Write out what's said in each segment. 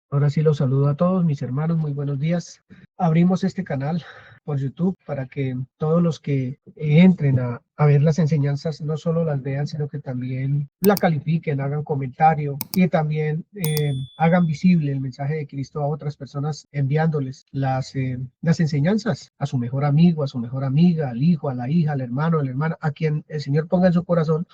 Ahora sí los saludo a todos mis hermanos, muy buenos días. Abrimos este canal por YouTube para que todos los que entren a ver las enseñanzas no solo las vean, sino que también la califiquen, hagan comentario y también hagan visible el mensaje de Cristo a otras personas enviándoles las enseñanzas a su mejor amigo, a su mejor amiga, al hijo, a la hija, al hermano, a la hermana, a quien el Señor ponga en su corazón.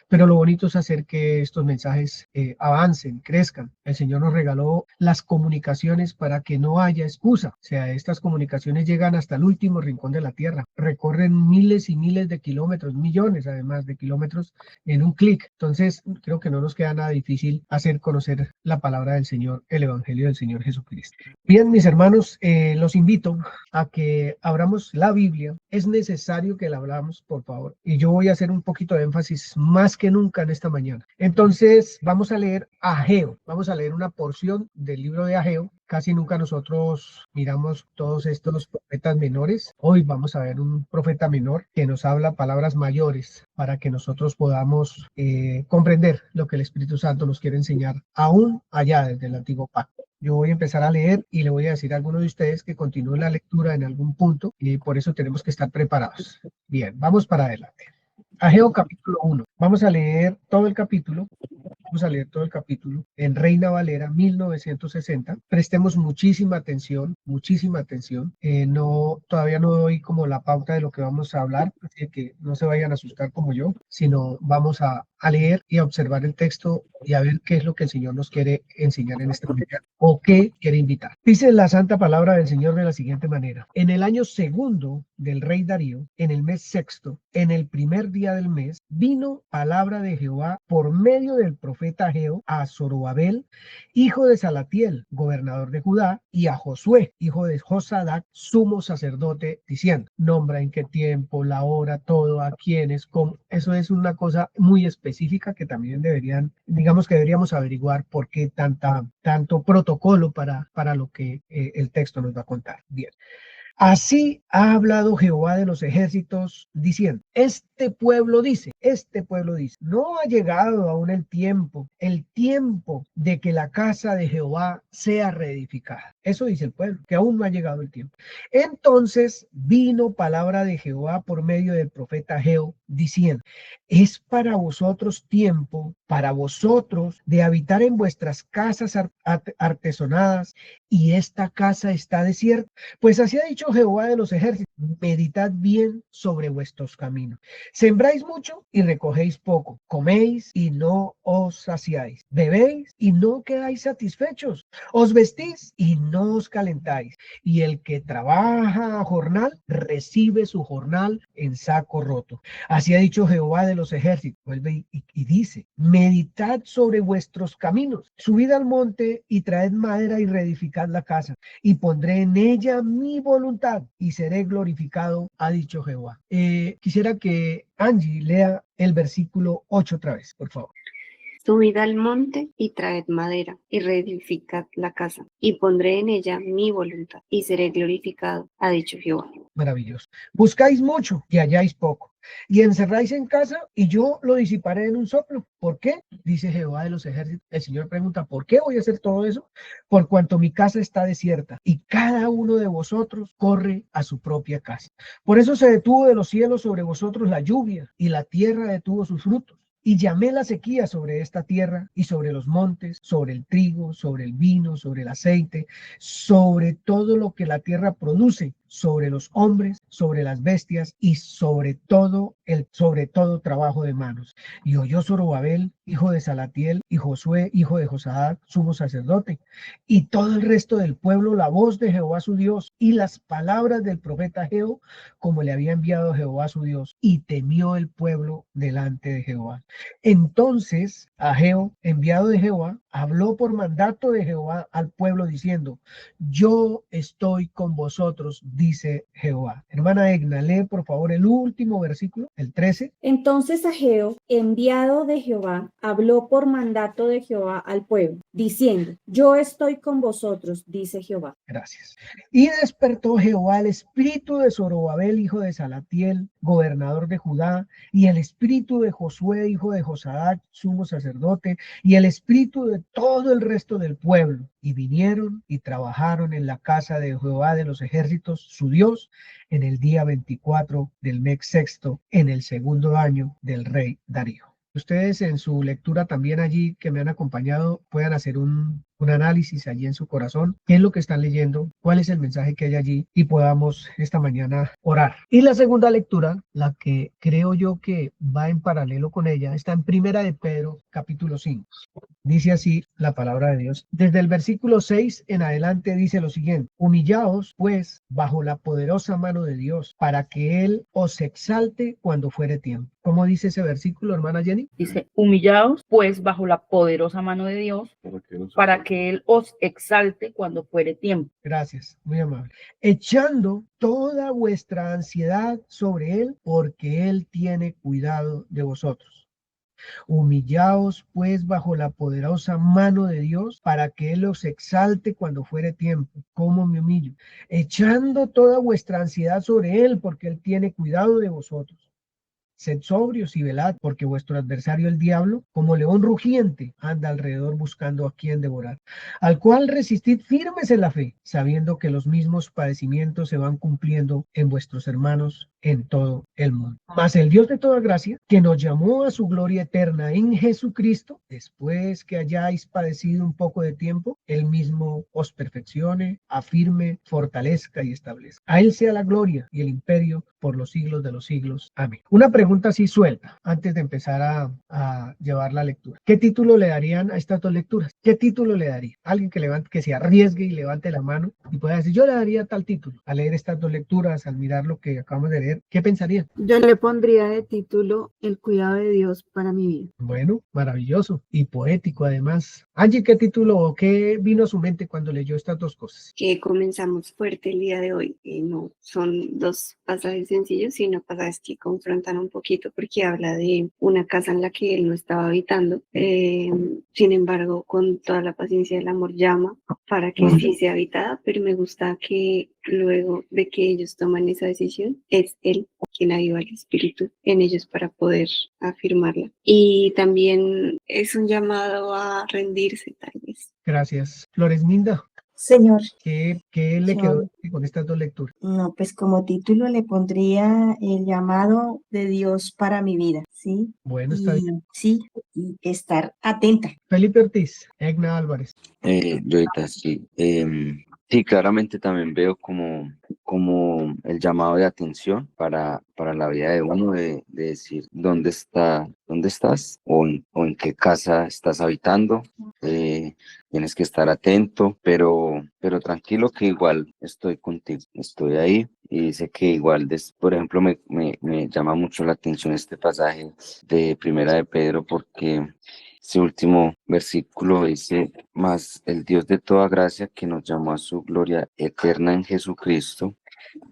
Pero lo bonito es hacer que estos mensajes avancen, crezcan. El Señor nos regaló las comunicaciones para que no haya excusa. O sea, estas comunicaciones llegan hasta el último rincón de la tierra, recorren miles y miles de kilómetros, millones además de kilómetros en un clic. Entonces, creo que no nos queda nada difícil hacer conocer la palabra del Señor, el Evangelio del Señor Jesucristo. Bien, mis hermanos, los invito a que abramos la Biblia. Es necesario que la abramos, por favor. Y yo voy a hacer un poquito de énfasis más que nunca en esta mañana. Entonces, vamos a leer Ageo. Vamos a leer una porción del libro de Ageo. Casi nunca nosotros miramos todos estos profetas menores. Hoy vamos a ver un profeta menor que nos habla palabras mayores para que nosotros podamos comprender lo que el Espíritu Santo nos quiere enseñar aún allá desde el antiguo pacto. Yo voy a empezar a leer y le voy a decir a alguno de ustedes que continúe la lectura en algún punto y por eso tenemos que estar preparados. Bien, vamos para adelante. Ageo capítulo 1. Vamos a leer todo el capítulo. Vamos a leer todo el capítulo en Reina Valera 1960. Prestemos muchísima atención, muchísima atención. Todavía no doy como la pauta de lo que vamos a hablar, así que no se vayan a asustar como yo, sino vamos a leer y a observar el texto y a ver qué es lo que el Señor nos quiere enseñar en esta mañana o qué quiere invitar. Dice la santa palabra del Señor de la siguiente manera: en el año segundo del rey Darío, en el mes sexto, en el primer día del mes, vino palabra de Jehová por medio del profeta Ageo a Zorobabel, hijo de Salatiel, gobernador de Judá, y a Josué, hijo de Josadac, sumo sacerdote, diciendo: nombra en qué tiempo, la hora, todo, a quiénes, cómo. Eso es una cosa muy específica que también digamos que deberíamos averiguar por qué tanto protocolo para lo que el texto nos va a contar. Bien. Así ha hablado Jehová de los ejércitos, diciendo: este pueblo dice, no ha llegado aún el tiempo de que la casa de Jehová sea reedificada. Eso dice el pueblo, que aún no ha llegado el tiempo. Entonces vino palabra de Jehová por medio del profeta Ageo, diciendo: es para vosotros tiempo, para vosotros, de habitar en vuestras casas artesonadas, y esta casa está desierta. Pues así ha dicho Jehová de los ejércitos: meditad bien sobre vuestros caminos. Sembráis mucho y recogéis poco. Coméis y no os saciáis. Bebéis y no quedáis satisfechos. Os vestís y no os calentáis. Y el que trabaja a jornal recibe su jornal en saco roto. Así ha dicho Jehová de los ejércitos. Vuelve y dice: meditad sobre vuestros caminos. Subid al monte y traed madera y reedificad la casa, y pondré en ella mi voluntad y seré glorificado, ha dicho Jehová. Quisiera que Angie lea el versículo 8 otra vez, por favor. Subid al monte y traed madera, y reedificad la casa, y pondré en ella mi voluntad, y seré glorificado, ha dicho Jehová. Maravilloso. Buscáis mucho y halláis poco, y encerráis en casa, y yo lo disiparé en un soplo. ¿Por qué? Dice Jehová de los ejércitos. El Señor pregunta: ¿por qué voy a hacer todo eso? Por cuanto mi casa está desierta, y cada uno de vosotros corre a su propia casa. Por eso se detuvo de los cielos sobre vosotros la lluvia, y la tierra detuvo sus frutos. Y llamé la sequía sobre esta tierra y sobre los montes, sobre el trigo, sobre el vino, sobre el aceite, sobre todo lo que la tierra produce, sobre los hombres, sobre las bestias y sobre todo trabajo de manos. Y oyó Zorobabel, hijo de Salatiel, y Josué, hijo de Josadac, sumo sacerdote, y todo el resto del pueblo, la voz de Jehová su Dios y las palabras del profeta Ageo, como le había enviado Jehová su Dios, y temió el pueblo delante de Jehová. Entonces Ageo, enviado de Jehová, habló por mandato de Jehová al pueblo, diciendo: yo estoy con vosotros, dice Jehová. Hermana Egna, lee por favor el último versículo, el 13. Entonces Ageo, enviado de Jehová, habló por mandato de Jehová al pueblo, diciendo: Yo estoy con vosotros, dice Jehová. Gracias. Y despertó Jehová el espíritu de Zorobabel, hijo de Salatiel, gobernador de Judá, y el espíritu de Josué, hijo de Josadac, sumo sacerdote, y el espíritu de todo el resto del pueblo. Y vinieron y trabajaron en la casa de Jehová de los ejércitos, su Dios, en el día 24 del mes sexto, en el segundo año del rey Darío. Ustedes en su lectura también allí que me han acompañado puedan hacer un análisis allí en su corazón, qué es lo que están leyendo, cuál es el mensaje que hay allí y podamos esta mañana orar. Y la segunda lectura, la que creo yo que va en paralelo con ella, está en Primera de Pedro, capítulo 5. Dice así la palabra de Dios. Desde el versículo 6 en adelante dice lo siguiente: humillaos pues bajo la poderosa mano de Dios, para que Él os exalte cuando fuere tiempo. ¿Cómo dice ese versículo, hermana Jenny? Dice: humillaos pues bajo la poderosa mano de Dios, para que Él os exalte cuando fuere tiempo. Gracias, muy amable. Echando toda vuestra ansiedad sobre Él, porque Él tiene cuidado de vosotros. Humillaos pues bajo la poderosa mano de Dios, para que Él os exalte cuando fuere tiempo. ¿Cómo me humillo? Echando toda vuestra ansiedad sobre Él, porque Él tiene cuidado de vosotros. Sed sobrios y velad, porque vuestro adversario el diablo, como león rugiente, anda alrededor buscando a quien devorar. Al cual resistid firmes en la fe, sabiendo que los mismos padecimientos se van cumpliendo en vuestros hermanos en todo el mundo. Mas el Dios de toda gracia, que nos llamó a su gloria eterna en Jesucristo, después que hayáis padecido un poco de tiempo, Él mismo os perfeccione, afirme, fortalezca y establezca. A Él sea la gloria y el imperio por los siglos de los siglos. Amén. Una pregunta así suelta, antes de empezar a llevar la lectura. ¿Qué título le darían a estas dos lecturas? ¿Qué título le daría? Alguien que levante, que se arriesgue y levante la mano y pueda decir: yo le daría tal título. Al leer estas dos lecturas, al mirar lo que acabamos de leer, ¿qué pensarían? Yo le pondría de título El cuidado de Dios para mi vida. Bueno, maravilloso y poético además. Angie, ¿qué título o qué vino a su mente cuando leyó estas dos cosas? Que comenzamos fuerte el día de hoy. No son dos pasajes sencillos, sino pasajes que confrontan un poquito, porque habla de una casa en la que él no estaba habitando. Sin embargo, con toda la paciencia del amor llama para que sí sea habitada, pero me gusta que luego de que ellos toman esa decisión, es él quien aviva el espíritu en ellos para poder afirmarla. Y también es un llamado a rendirse, tal vez. Gracias. Flores Minda, Señor, ¿qué le quedó con estas dos lecturas? no, pues como título le pondría El llamado de Dios para mi vida, ¿sí? Bueno, está bien. Sí, y estar atenta. Felipe Ortiz, Egna Álvarez. Yo ahorita sí. Sí, claramente también veo como el llamado de atención para la vida de uno, de decir dónde estás o en qué casa estás habitando. Tienes que estar atento, pero tranquilo, que igual estoy contigo, estoy ahí. Y sé que igual, por ejemplo, me llama mucho la atención este pasaje de Primera de Pedro, porque este último versículo dice: mas el Dios de toda gracia, que nos llamó a su gloria eterna en Jesucristo,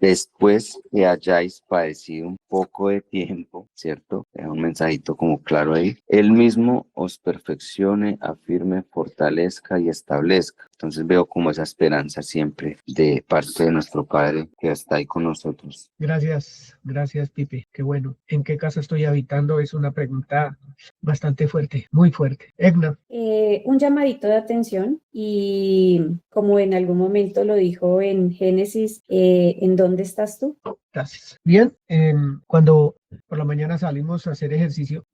después que hayáis padecido un poco de tiempo, ¿cierto? Es un mensajito como claro ahí. Él mismo os perfeccione, afirme, fortalezca y establezca. Entonces veo como esa esperanza siempre de parte de nuestro Padre que está ahí con nosotros. Gracias, Pipe. Qué bueno. ¿En qué casa estoy habitando? Es una pregunta bastante fuerte, muy fuerte. Egna. Un llamadito de atención y como en algún momento lo dijo en Génesis, ¿en dónde estás tú? Gracias. Bien, cuando por la mañana salimos a hacer ejercicio,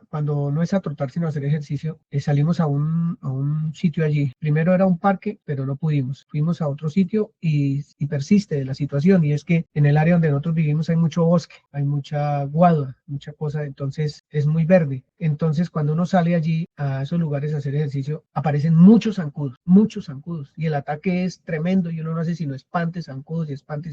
cuando no es a trotar sino a hacer ejercicio, salimos a un sitio allí. Primero era un parque, pero no pudimos. Fuimos a otro sitio y persiste la situación, y es que en el área donde nosotros vivimos hay mucho bosque, hay mucha guadua, mucha cosa, entonces es muy verde. Entonces cuando uno sale allí a esos lugares a hacer ejercicio, aparecen muchos zancudos, y el ataque es tremendo y uno no hace sino espante zancudos y espante.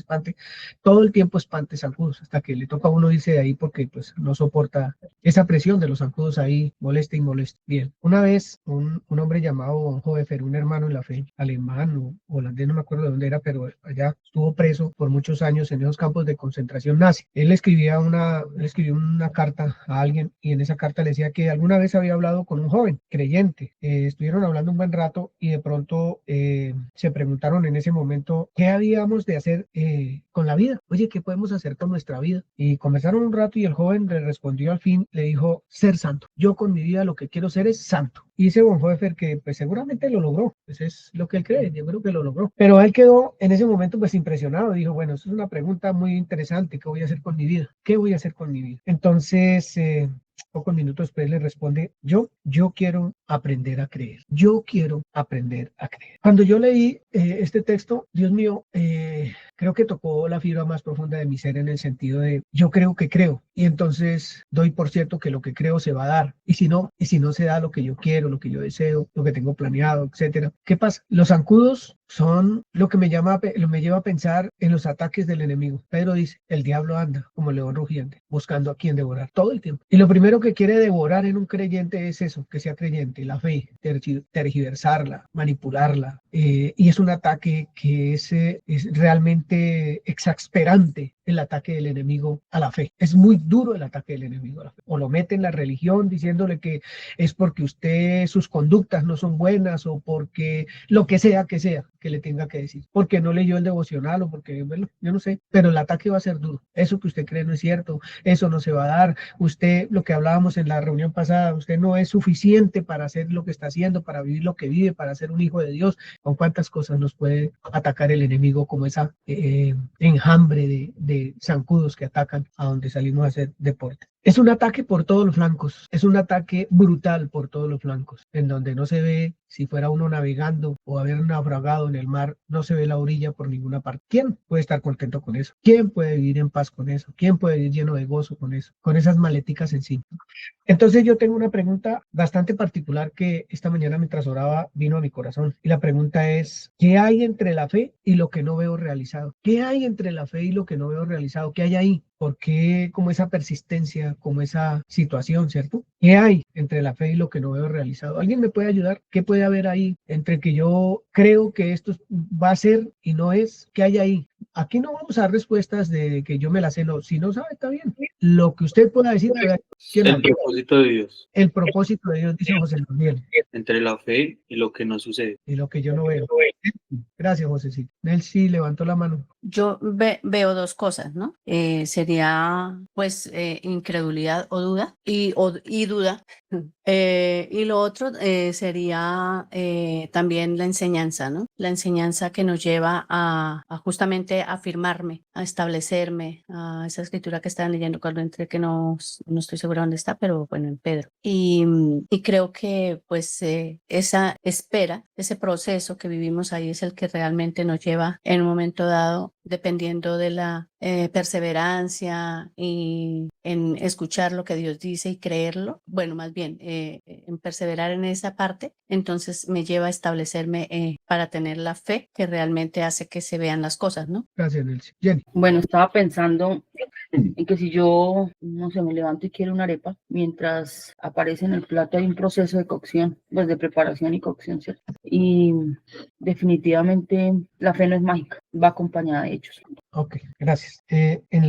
Todo el tiempo espante zancudos, hasta que le toca a uno irse de ahí porque pues no soporta esa presión de los zancudos ahí, molesta y molesta. Bien, una vez un hombre llamado Hofer, un hermano en la fe, alemán o holandés, no me acuerdo de dónde era, pero allá estuvo preso por muchos años en esos campos de concentración nazi. Él escribió una carta a alguien y en esa carta le decía que alguna vez había hablado con un joven creyente. Estuvieron hablando un buen rato y de pronto se preguntaron en ese momento qué habíamos de hacer con la vida. Oye, ¿qué podemos hacer con nuestra vida? Y conversaron un rato y el joven le respondió al fin, le dijo, ser santo. Yo con mi vida lo que quiero ser es santo. Y dice Bonhoeffer que pues seguramente lo logró, pues es lo que él cree, yo creo que lo logró. Pero él quedó en ese momento pues impresionado, dijo, bueno, eso es una pregunta muy interesante, ¿qué voy a hacer con mi vida? ¿Qué voy a hacer con mi vida? Entonces, pocos minutos después le responde, yo quiero aprender a creer, yo quiero aprender a creer. Cuando yo leí este texto, Dios mío, creo que tocó la fibra más profunda de mi ser en el sentido de, yo creo que creo, y entonces doy por cierto que lo que creo se va a dar, y si no se da lo que yo quiero, lo que yo deseo, lo que tengo planeado, etcétera. ¿Qué pasa? Los zancudos son lo que me lleva a pensar en los ataques del enemigo. Pedro dice, el diablo anda como león rugiente, buscando a quien devorar todo el tiempo. Y lo primero que quiere devorar en un creyente es eso, que sea creyente, la fe, tergiversarla, manipularla. Y es un ataque que es realmente exasperante, el ataque del enemigo a la fe. Es muy duro el ataque del enemigo a la fe. O lo mete en la religión diciéndole que es porque sus conductas no son buenas o porque lo que sea que le tenga que decir. Porque no leyó el devocional o porque, bueno, yo no sé, pero el ataque va a ser duro. Eso que usted cree no es cierto, eso no se va a dar. Usted, lo que hablábamos en la reunión pasada, usted no es suficiente para hacer lo que está haciendo, para vivir lo que vive, para ser un hijo de Dios. ¿Con cuántas cosas nos puede atacar el enemigo como esa enjambre de zancudos que atacan a donde salimos a hacer deporte? Es un ataque por todos los flancos, es un ataque brutal por todos los flancos, en donde no se ve, si fuera uno navegando o haber naufragado en el mar, no se ve la orilla por ninguna parte. ¿Quién puede estar contento con eso? ¿Quién puede vivir en paz con eso? ¿Quién puede vivir lleno de gozo con eso? Con esas maleticas encima. Entonces yo tengo una pregunta bastante particular que esta mañana mientras oraba vino a mi corazón. Y la pregunta es, ¿qué hay entre la fe y lo que no veo realizado? ¿Qué hay entre la fe y lo que no veo realizado? ¿Qué hay ahí? ¿Por qué como esa persistencia, como esa situación, cierto? ¿Qué hay entre la fe y lo que no veo realizado? ¿Alguien me puede ayudar? ¿Qué puede haber ahí entre que yo creo que esto va a ser y no es? ¿Qué hay ahí? Aquí no vamos a dar respuestas de que yo me las sé, no. Si no sabe, está bien. Lo que usted pueda decir, el propósito de Dios. El propósito de Dios, dice José Manuel. Entre la fe y lo que no sucede. Y lo que yo no veo. Gracias, Josecito. Nelsi levantó la mano. Yo veo dos cosas, ¿no? Sería pues incredulidad o duda y duda. Y lo otro sería también la enseñanza, ¿no? La enseñanza que nos lleva a justamente afirmarme, a establecerme, a esa escritura que estaban leyendo cuando entré, que no estoy segura dónde está, pero bueno, en Pedro. Y creo que pues esa espera, ese proceso que vivimos ahí es el que realmente nos lleva en un momento dado, dependiendo de la perseverancia y en escuchar lo que Dios dice y creerlo, bueno, más bien en perseverar en esa parte, entonces me lleva a establecerme para tener la fe que realmente hace que se vean las cosas, ¿no? Gracias, Nelsi. Jenny. Bueno, estaba pensando en que si yo, no sé, me levanto y quiero una arepa, mientras aparece en el plato hay un proceso de cocción, pues de preparación y cocción, ¿cierto? Y definitivamente la fe no es mágica, va acompañada de hechos. Ok, gracias. En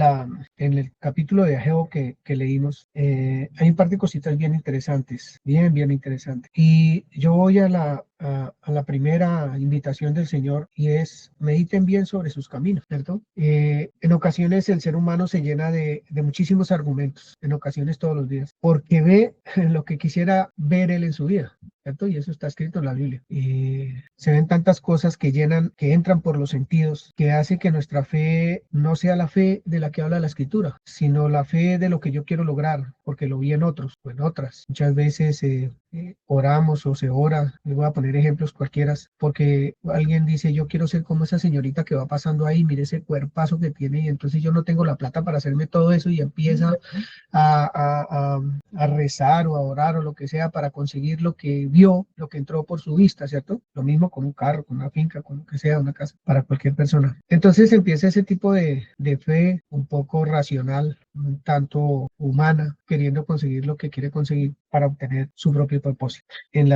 el capítulo de Ageo que leímos, hay un par de cositas bien interesantes, bien interesantes. Y yo voy a la primera invitación del Señor y es, mediten bien sobre sus caminos, ¿cierto? En ocasiones el ser humano se llena de muchísimos argumentos, en ocasiones todos los días, porque ve lo que quisiera ver él en su vida, ¿cierto? Y eso está escrito en la Biblia. Se ven tantas cosas que entran por los sentidos, que hace que nuestra fe no sea la fe de la que habla la Escritura, sino la fe de lo que yo quiero lograr, porque lo vi en otros o en otras. Muchas veces oramos o se ora, les voy a poner ejemplos cualquiera, porque alguien dice, yo quiero ser como esa señorita que va pasando ahí, mire ese cuerpazo que tiene, y entonces yo no tengo la plata para hacerme todo eso, y empieza a rezar o a orar o lo que sea para conseguir lo que vio, lo que entró por su vista, ¿cierto? Lo mismo con un carro, con una finca, con lo que sea, una casa, para cualquier persona. Entonces empieza ese tipo de fe un poco racional, un tanto humana, queriendo conseguir lo que quiere conseguir para obtener su propio propósito. En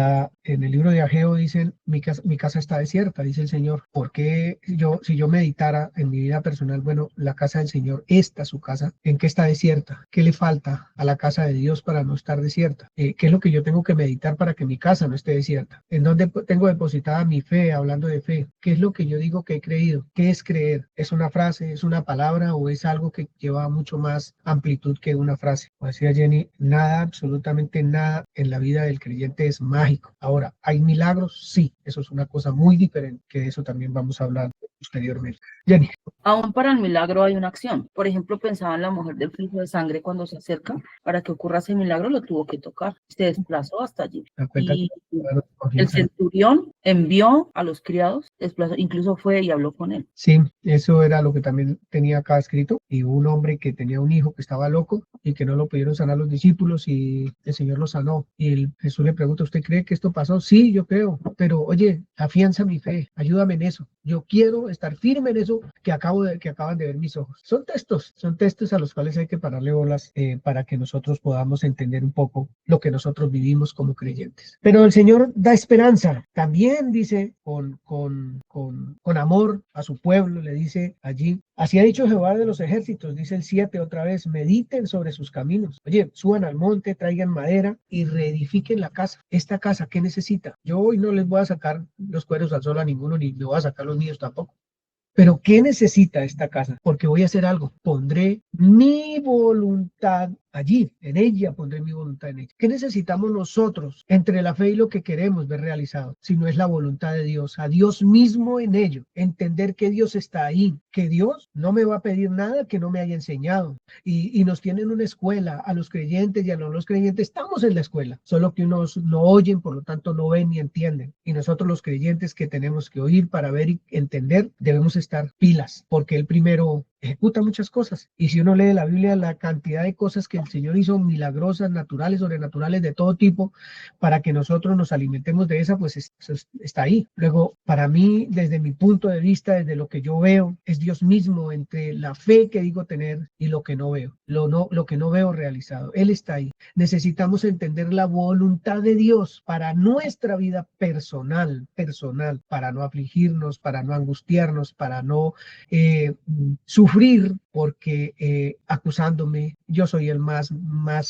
el libro de Ageo dicen, mi casa está desierta, dice el Señor. ¿Por qué si yo meditara en mi vida personal, bueno, la casa del Señor, esta su casa, ¿en qué está desierta? ¿Qué le falta a la casa de Dios para no estar desierta? ¿Qué es lo que yo tengo que meditar para que mi casa no esté desierta? ¿En dónde tengo depositada mi fe, hablando de fe? ¿Qué es lo que yo digo que he creído? ¿Qué es creer? ¿Es una frase, es una palabra o es algo que lleva mucho más amplitud que una frase? Como decía Jenny, nada, absolutamente nada en la vida del creyente es mágico. Ahora, ¿hay milagros? Sí, eso es una cosa muy diferente, que de eso también vamos a hablar posteriormente. Jenny. Aún para el milagro hay una acción. Por ejemplo, pensaba en la mujer del flujo de sangre cuando se acerca. Para que ocurra ese milagro lo tuvo que tocar. Se desplazó hasta allí. Y el centurión envió a los criados, desplazó, incluso fue y habló con él. Sí, eso era lo que también tenía acá escrito. Y un hombre que tenía un hijo que estaba loco y que no lo pudieron sanar los discípulos y el Señor lo sanó. Y Jesús le pregunta, ¿usted cree que esto pasó? Sí, yo creo. Pero oye, afianza mi fe, ayúdame en eso. Yo quiero estar firme en eso que acaban de ver mis ojos. Son textos a los cuales hay que pararle bolas para que nosotros podamos entender un poco lo que nosotros vivimos como creyentes. Pero el Señor da esperanza. También dice con amor a su pueblo, le dice allí, así ha dicho Jehová de los ejércitos, dice el 7 otra vez, mediten sobre sus caminos. Oye, suban al monte, traigan madera y reedifiquen la casa. Esta casa, ¿qué necesita? Yo hoy no les voy a sacar los cueros al sol a ninguno, ni me voy a sacar los míos tampoco. Pero ¿qué necesita esta casa? Porque voy a hacer algo. Pondré mi voluntad allí, en ella pondré mi voluntad en ella. ¿Qué necesitamos nosotros entre la fe y lo que queremos ver realizado? Si no es la voluntad de Dios, a Dios mismo en ello, entender que Dios está ahí, que Dios no me va a pedir nada que no me haya enseñado. Y nos tienen una escuela, a los creyentes y a no los creyentes, estamos en la escuela, solo que unos no oyen, por lo tanto no ven ni entienden. Y nosotros los creyentes que tenemos que oír para ver y entender, debemos estar pilas, porque el primero ejecuta muchas cosas. Y si uno lee la Biblia, la cantidad de cosas que el Señor hizo, milagrosas, naturales, sobrenaturales, de todo tipo, para que nosotros nos alimentemos de esa, pues eso está ahí. Luego, para mí, desde mi punto de vista, desde lo que yo veo, es Dios mismo entre la fe que digo tener y lo que no veo, lo que no veo realizado. Él está ahí. Necesitamos entender la voluntad de Dios para nuestra vida personal, para no afligirnos, para no angustiarnos, para no sufrir porque acusándome, yo soy el más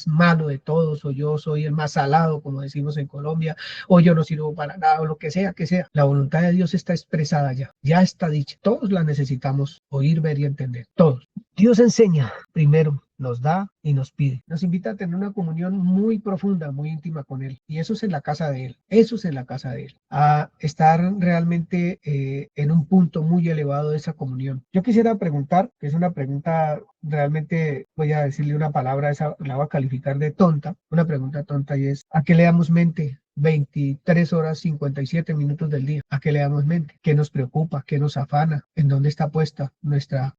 malo de todos, o yo soy el más salado, como decimos en Colombia, o yo no sirvo para nada, o lo que sea, que sea. La voluntad de Dios está expresada ya está dicha. Todos la necesitamos oír, ver y entender. Todos. Dios enseña primero, nos da y nos pide. Nos invita a tener una comunión muy profunda, muy íntima con Él. Y eso es en la casa de Él. Eso es en la casa de Él. A estar realmente en un punto muy elevado de esa comunión. Yo quisiera preguntar, que es una pregunta realmente, voy a decirle una palabra, esa la voy a calificar de tonta. Una pregunta tonta y es, ¿a qué le damos mente? 23 horas 57 minutos del día. ¿A qué le damos mente? ¿Qué nos preocupa? ¿Qué nos afana? ¿En dónde está puesta nuestra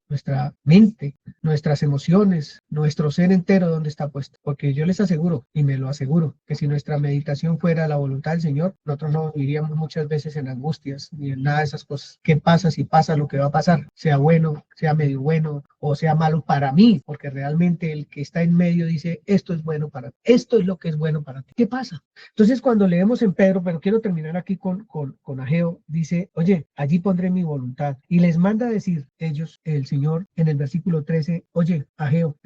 mente, nuestras emociones, nuestro ser entero? ¿Dónde está puesto? Porque yo les aseguro, y me lo aseguro, que si nuestra meditación fuera la voluntad del Señor, nosotros no viviríamos muchas veces en angustias ni en nada de esas cosas. ¿Qué pasa si pasa lo que va a pasar? Sea bueno, sea medio bueno o sea malo para mí, porque realmente el que está en medio dice, esto es bueno para ti, esto es lo que es bueno para ti. ¿Qué pasa? Entonces, cuando leemos en Pedro, pero quiero terminar aquí con Ageo, dice, oye, allí pondré mi voluntad. Y les manda a decir ellos, el Señor, en el versículo 13, oye, Ageo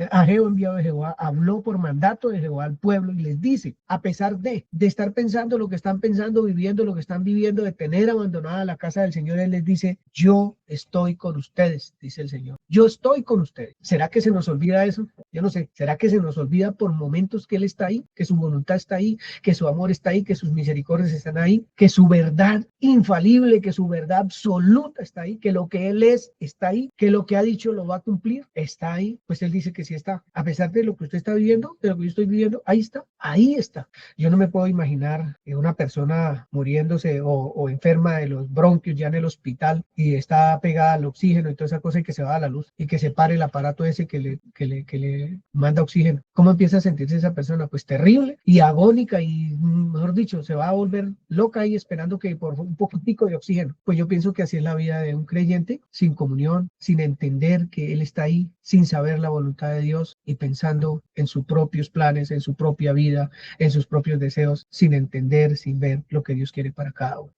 enviado de Jehová, habló por mandato de Jehová al pueblo y les dice, a pesar de estar pensando lo que están pensando, viviendo lo que están viviendo, de tener abandonada la casa del Señor, Él les dice, yo estoy con ustedes, dice el Señor. Yo estoy con ustedes. ¿Será que se nos olvida eso? Yo no sé. ¿Será que se nos olvida por momentos que Él está ahí, que su voluntad está ahí, que su amor está ahí, que sus misericordias están ahí, que su verdad infalible, que su verdad absoluta está ahí, que lo que Él es está ahí, que lo que ha dicho lo va a cumplir? Está ahí. Pues Él dice que sí está. A pesar de lo que usted está viviendo, de lo que yo estoy viviendo, ahí está. Ahí está. Yo no me puedo imaginar una persona muriéndose o enferma de los bronquios ya en el hospital y está pegada al oxígeno y toda esa cosa y que se va a la luz y que se pare el aparato ese que le manda oxígeno. ¿Cómo empieza a sentirse esa persona? Pues terrible y agónica y mejor dicho, se va a volver loca ahí esperando que por un poquitico de oxígeno. Pues yo pienso que así es la vida de un creyente, sin comunión, sin entender que Él está ahí, sin saber la voluntad de Dios y pensando en sus propios planes, en su propia vida, en sus propios deseos, sin entender, sin ver lo que Dios quiere para cada uno.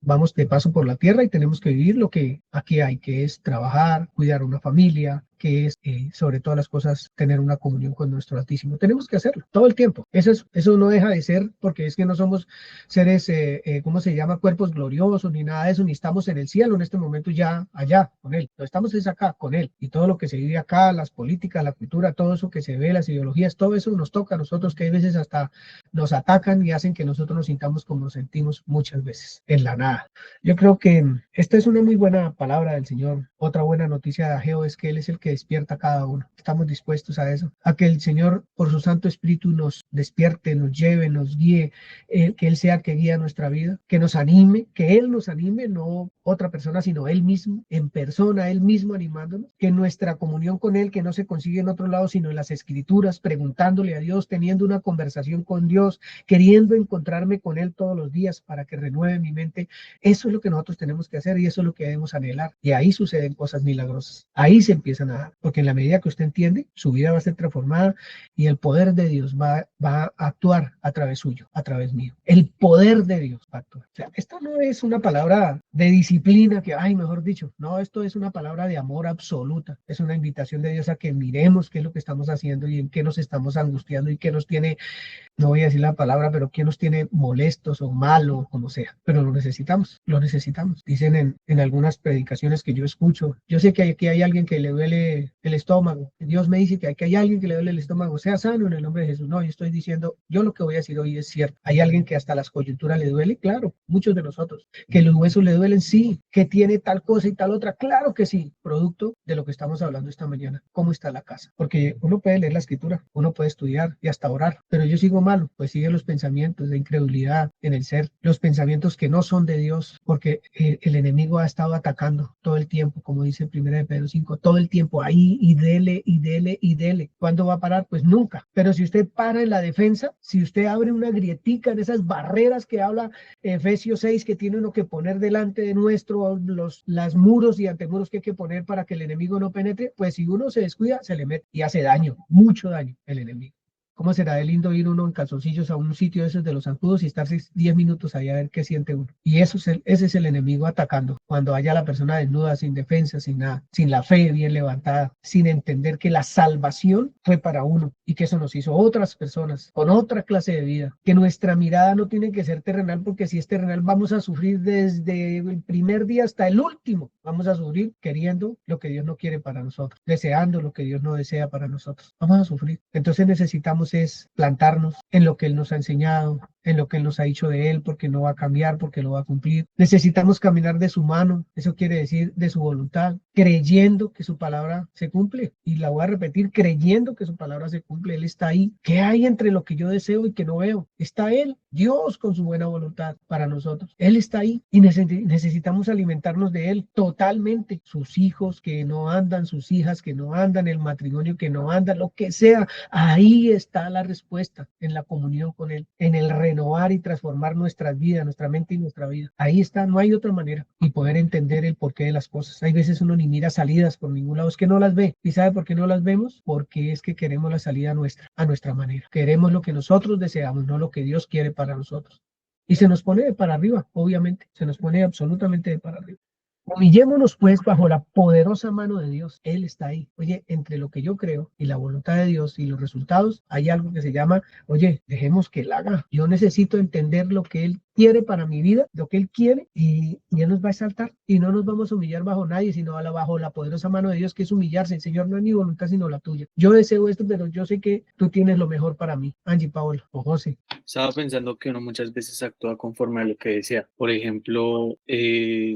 Vamos de paso por la tierra y tenemos que vivir lo que aquí hay, que es trabajar, cuidar una familia, que es, sobre todas las cosas, tener una comunión con nuestro Altísimo. Tenemos que hacerlo todo el tiempo. Eso no deja de ser, porque es que no somos seres, ¿cómo se llama? Cuerpos gloriosos, ni nada de eso, ni estamos en el cielo en este momento ya allá con Él. No estamos es acá con Él. Y todo lo que se vive acá, las políticas, la cultura, todo eso que se ve, las ideologías, todo eso nos toca a nosotros, que hay veces hasta nos atacan y hacen que nosotros nos sintamos como nos sentimos muchas veces, en la nada. Yo creo que esta es una muy buena palabra del Señor. Otra buena noticia de Ageo es que Él es el que despierta a cada uno. Estamos dispuestos a eso, a que el Señor por su Santo Espíritu nos despierte, nos lleve, nos guíe, que Él sea el que guía nuestra vida, que nos anime, que Él nos anime, no otra persona, sino Él mismo, en persona, Él mismo animándonos, que nuestra comunión con Él, que no se consigue en otro lado, sino en las Escrituras, preguntándole a Dios, teniendo una conversación con Dios, queriendo encontrarme con Él todos los días para que renueve mi mente. Eso es lo que nosotros tenemos que hacer y eso es lo que debemos anhelar. Y ahí suceden cosas milagrosas. Ahí se empiezan a dar, porque en la medida que usted entiende, su vida va a ser transformada y el poder de Dios va a actuar a través suyo, a través mío. El poder de Dios va a actuar. O sea, esto no es una palabra de disciplina que, mejor dicho, no, esto es una palabra de amor absoluta. Es una invitación de Dios a que miremos qué es lo que estamos haciendo y en qué nos estamos angustiando y qué nos tiene, no voy a decir la palabra, pero qué nos tiene molestos o malos, como sea. Pero lo necesitamos, lo necesitamos. Dicen en algunas predicaciones que yo escucho, yo sé que aquí hay alguien que le duele el estómago. Dios me dice que aquí hay alguien que le duele el estómago, sea sano en el nombre de Jesús. No, yo estoy diciendo, yo lo que voy a decir hoy es cierto. Hay alguien que hasta las coyunturas le duele, claro, muchos de nosotros. Que los huesos le duelen, sí. Que tiene tal cosa y tal otra, claro que sí. Producto de lo que estamos hablando esta mañana. ¿Cómo está la casa? Porque uno puede leer la escritura, uno puede estudiar y hasta orar, pero yo sigo malo, pues sigue los pensamientos de incredulidad en el ser, los pensamientos que no son de Dios, porque el enemigo ha estado atacando todo el tiempo, como dice 1 de Pedro 5, todo el tiempo ahí y dele y dele y dele. ¿Cuándo va a parar? Pues nunca. Pero si usted para en la defensa, si usted abre una grietica en esas barreras que habla Efesios 6, que tiene uno que poner delante de nuestro, las muros y antemuros que hay que poner para que el enemigo no penetre, pues si uno se descuida, se le mete y hace daño, mucho daño el enemigo. ¿Cómo será de lindo ir uno en calzoncillos a un sitio de esos de los zancudos y estar 10 minutos ahí a ver qué siente uno? Y ese es el enemigo atacando. Cuando haya la persona desnuda, sin defensa, sin nada, sin la fe bien levantada, sin entender que la salvación fue para uno y que eso nos hizo otras personas con otra clase de vida. Que nuestra mirada no tiene que ser terrenal, porque si es terrenal vamos a sufrir desde el primer día hasta el último. Vamos a sufrir queriendo lo que Dios no quiere para nosotros, deseando lo que Dios no desea para nosotros. Vamos a sufrir. Entonces necesitamos es plantarnos en lo que Él nos ha enseñado, en lo que Él nos ha dicho de Él, porque no va a cambiar, porque lo va a cumplir. Necesitamos caminar de su mano, eso quiere decir de su voluntad, creyendo que su palabra se cumple. Y la voy a repetir, creyendo que su palabra se cumple. Él está ahí. ¿Qué hay entre lo que yo deseo y que no veo? Está Él, Dios, con su buena voluntad para nosotros. Él está ahí y necesitamos alimentarnos de Él totalmente. Sus hijos que no andan, sus hijas que no andan, el matrimonio que no anda, lo que sea, ahí está la respuesta, en la comunión con Él, en el renovar y transformar nuestras vidas, nuestra mente y nuestra vida. Ahí está, no hay otra manera. Y poder entender el porqué de las cosas. Hay veces uno ni mira salidas por ningún lado, es que no las ve. ¿Y sabe por qué no las vemos? Porque es que queremos la salida nuestra, a nuestra manera. Queremos lo que nosotros deseamos, no lo que Dios quiere para nosotros. Y se nos pone de para arriba, obviamente, se nos pone absolutamente de para arriba. Humillémonos pues bajo la poderosa mano de Dios. Él está ahí. Oye, entre lo que yo creo y la voluntad de Dios y los resultados, hay algo que se llama, oye, dejemos que Él haga. Yo necesito entender lo que Él quiere para mi vida, lo que Él quiere, y Él nos va a exaltar. Y no nos vamos a humillar bajo nadie, sino bajo la poderosa mano de Dios, que es humillarse. Señor, no es mi voluntad, sino la tuya. Yo deseo esto, pero yo sé que tú tienes lo mejor para mí. Angie, Paola o José. Estaba pensando que uno muchas veces actúa conforme a lo que desea. Por ejemplo,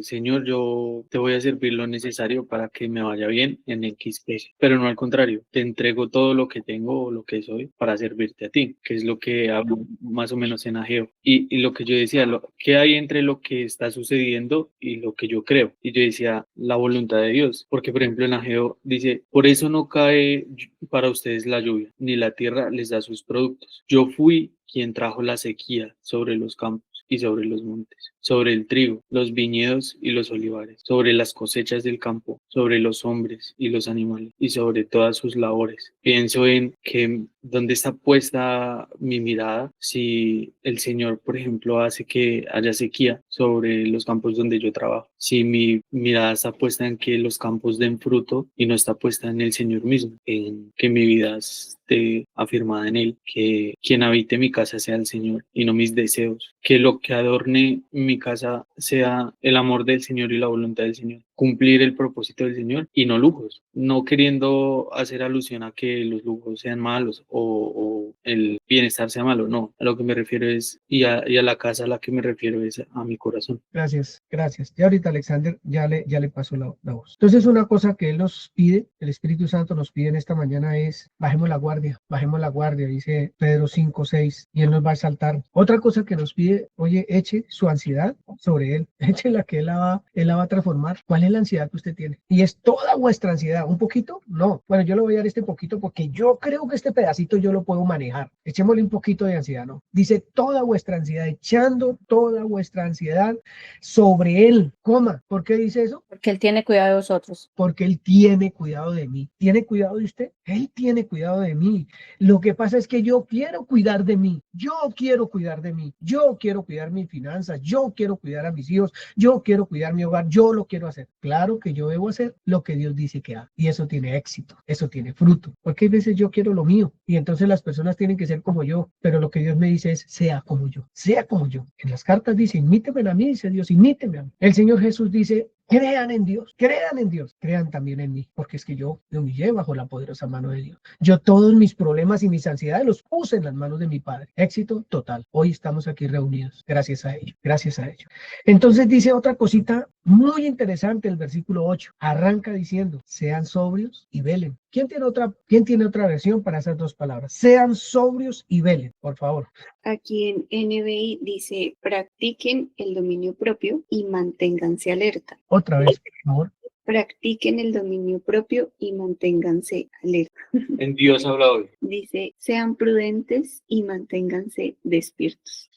Señor, yo te voy a servir lo necesario para que me vaya bien en X especie, pero no al contrario, te entrego todo lo que tengo o lo que soy para servirte a ti, que es lo que hago más o menos en Ageo. Y lo que yo decía decía, ¿qué hay entre lo que está sucediendo y lo que yo creo? Y yo decía, la voluntad de Dios. Porque, por ejemplo, en Ageo dice, por eso no cae para ustedes la lluvia, ni la tierra les da sus productos. Yo fui quien trajo la sequía sobre los campos y sobre los montes, sobre el trigo, los viñedos y los olivares, sobre las cosechas del campo, sobre los hombres y los animales y sobre todas sus labores. Pienso en que dónde está puesta mi mirada si el Señor, por ejemplo, hace que haya sequía sobre los campos donde yo trabajo. Si mi mirada está puesta en que los campos den fruto y no está puesta en el Señor mismo, en que mi vida esté afirmada en Él, que quien habite mi casa sea el Señor y no mis deseos, que lo que adorne mi casa sea el amor del Señor y la voluntad del Señor, cumplir el propósito del Señor y no lujos, no queriendo hacer alusión a que los lujos sean malos o el bienestar sea malo, no, a lo que me refiero es, y a la casa a la que me refiero es a mi corazón. Gracias, gracias. Ya ahorita Alexander ya le pasó la voz. Entonces una cosa que él nos pide, el Espíritu Santo nos pide en esta mañana es bajemos la guardia, dice Pedro 5:6, y él nos va a exaltar. Otra cosa que nos pide, oye, eche su ansiedad sobre él, eche la que él la va a transformar. ¿Cuál es la ansiedad que usted tiene? Y es toda vuestra ansiedad, ¿un poquito? No. Bueno, yo le voy a dar este poquito porque yo creo que este pedacito yo lo puedo manejar. Echémosle un poquito de ansiedad, ¿no? Dice toda vuestra ansiedad, echando toda vuestra ansiedad sobre él, coma. ¿Por qué dice eso? Porque Él tiene cuidado de vosotros. Porque él tiene cuidado de mí. ¿Tiene cuidado de usted? Él tiene cuidado de mí. Lo que pasa es que yo quiero cuidar de mí. Yo quiero cuidar de mí. Yo quiero cuidar mis finanzas. Yo quiero cuidar a mis hijos. Yo quiero cuidar mi hogar. Yo lo quiero hacer. Claro que yo debo hacer lo que Dios dice que haga. Y eso tiene éxito. Eso tiene fruto. Porque hay veces yo quiero lo mío. Y entonces las personas tienen que ser como yo. Pero lo que Dios me dice es, sea como yo. Sea como yo. En las cartas dice, imíteme a mí, dice Dios, imíteme a mí. El Señor Jesús dice, crean en Dios, crean también en mí, porque es que yo me humillé bajo la poderosa mano de Dios. Yo todos mis problemas y mis ansiedades los puse en las manos de mi Padre. Éxito total. Hoy estamos aquí reunidos, gracias a ello, gracias a ello. Entonces dice otra cosita muy interesante el versículo 8. Arranca diciendo, sean sobrios y velen. ¿Quién tiene otra versión para esas dos palabras? Sean sobrios y velen, por favor. Aquí en NBI dice, practiquen el dominio propio y manténganse alerta. Otra vez, por favor. Practiquen el dominio propio y manténganse alerta. En Dios habla hoy. Dice, sean prudentes y manténganse despiertos.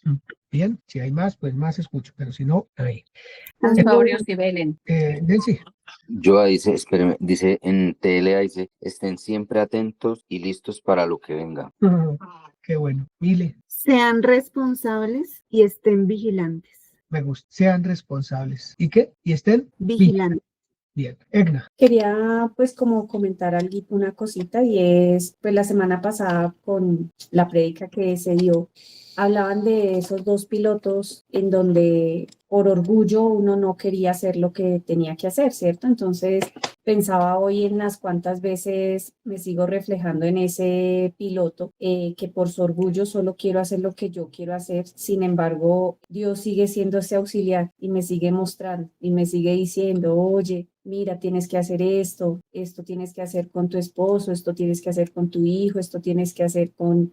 Bien, si hay más, pues más escucho, pero si no, ahí. Sean sobrios y velen. Nancy. Yo dice, espérame, dice en TLA, dice, estén siempre atentos y listos para lo que venga. Qué bueno. Mile, Sean responsables y estén vigilantes. me gusta. Sean responsables. ¿Y qué? Y estén Vigilantes. bien. Egna. Quería pues como comentar una cosita y es pues la semana pasada con la prédica que se dio, hablaban de esos dos pilotos en donde por orgullo uno no quería hacer lo que tenía que hacer, ¿cierto? Entonces pensaba hoy en las cuantas veces me sigo reflejando en ese piloto que por su orgullo solo quiero hacer lo que yo quiero hacer, sin embargo Dios sigue siendo ese auxiliar y me sigue mostrando y me sigue diciendo, oye, mira, tienes que hacer esto tienes que hacer con tu esposo, esto tienes que hacer con tu hijo, esto tienes que hacer con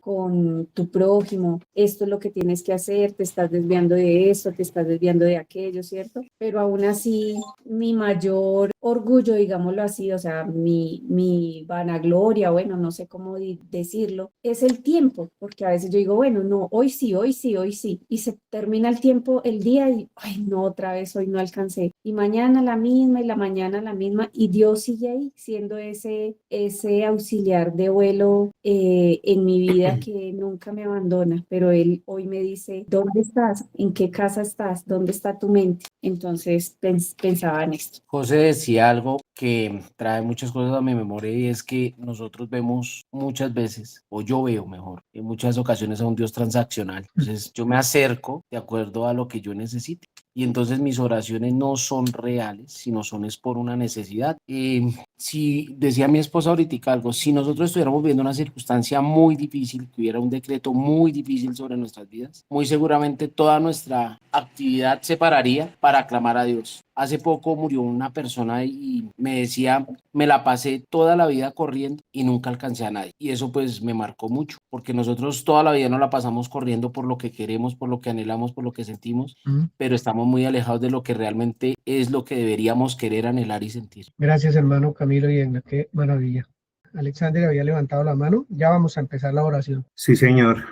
tu prójimo, esto es lo que tienes que hacer, te estás desviando de esto, te estás desviando de aquello, ¿cierto? Pero aún así, mi mayor orgullo, digámoslo así, o sea, mi vanagloria, bueno, no sé cómo decirlo, es el tiempo, porque a veces yo digo, bueno, no, hoy sí, y se termina el tiempo, el día, y, ay, no, otra vez, hoy no alcancé, y mañana la misma, y la mañana la misma, y Dios sigue ahí, siendo ese auxiliar de vuelo en mi vida que nunca me abandona, pero Él hoy me dice, ¿dónde estás? ¿En qué casa estás? ¿Dónde está tu mente? Entonces pensaba en esto. José decía algo que trae muchas cosas a mi memoria y es que nosotros vemos muchas veces, o yo veo mejor, en muchas ocasiones a un Dios transaccional. Entonces yo me acerco de acuerdo a lo que yo necesite. Y entonces mis oraciones no son reales, sino son es por una necesidad. Si decía mi esposa ahorita algo, si nosotros estuviéramos viviendo una circunstancia muy difícil, que hubiera un decreto muy difícil sobre nuestras vidas, muy seguramente toda nuestra actividad se pararía para clamar a Dios. Hace poco murió una persona y me decía, me la pasé toda la vida corriendo y nunca alcancé a nadie. Y eso pues me marcó mucho. porque nosotros toda la vida nos la pasamos corriendo por lo que queremos, por lo que anhelamos, por lo que sentimos, pero estamos muy alejados de lo que realmente es lo que deberíamos querer, anhelar y sentir. Gracias, hermano Camilo y Edna, qué maravilla. Alexander había levantado la mano, ya vamos a empezar la oración. Sí, señor.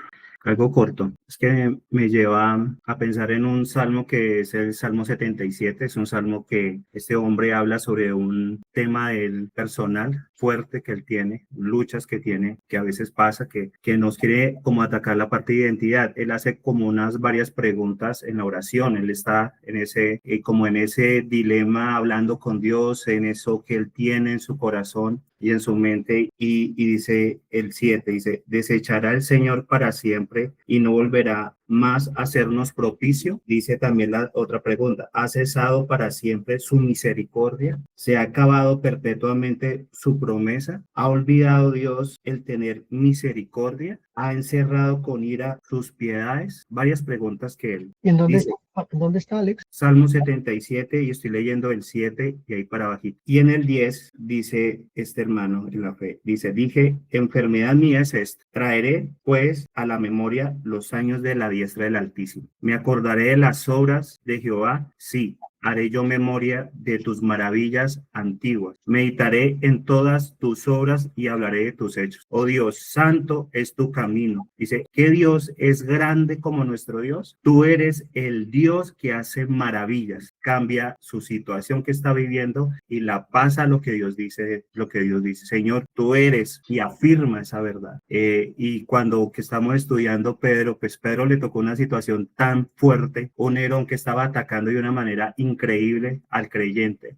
Algo corto. Es que me lleva a pensar en un salmo que es el Salmo 77. Es un salmo que este hombre habla sobre un tema del personal fuerte que él tiene, luchas que tiene, que a veces pasa, que nos quiere como atacar la parte de identidad. Él hace como unas varias preguntas en la oración. Él está en ese, como en ese dilema hablando con Dios, en eso que él tiene en su corazón y en su mente, y dice el 7, dice, desechará el Señor para siempre y no volverá más a hacernos propicio. Dice también la otra pregunta, ¿ha cesado para siempre su misericordia? ¿Se ha acabado perpetuamente su promesa? ¿Ha olvidado Dios el tener misericordia? ¿Ha encerrado con ira sus piedades? Varias preguntas que él ¿Y en dónde, dice. dónde está, Alex? Salmo 77, y estoy leyendo el 7 y ahí para abajito. Y en el 10 dice este hermano en la fe, dice, dije, enfermedad mía es esta, traeré pues a la memoria los años de la diestra del Altísimo. Me acordaré de las obras de Jehová, sí, haré yo memoria de tus maravillas antiguas. Meditaré en todas tus obras y hablaré de tus hechos. Oh Dios, santo es tu camino. Dice, ¿qué Dios es grande como nuestro Dios? Tú eres el Dios que hace maravillas. Cambia su situación que está viviendo y la pasa a lo que Dios dice, Señor, tú eres, y afirma esa verdad. Y cuando que estamos estudiando Pedro, pues Pedro le tocó una situación tan fuerte, un Nerón que estaba atacando de una manera increíble al creyente,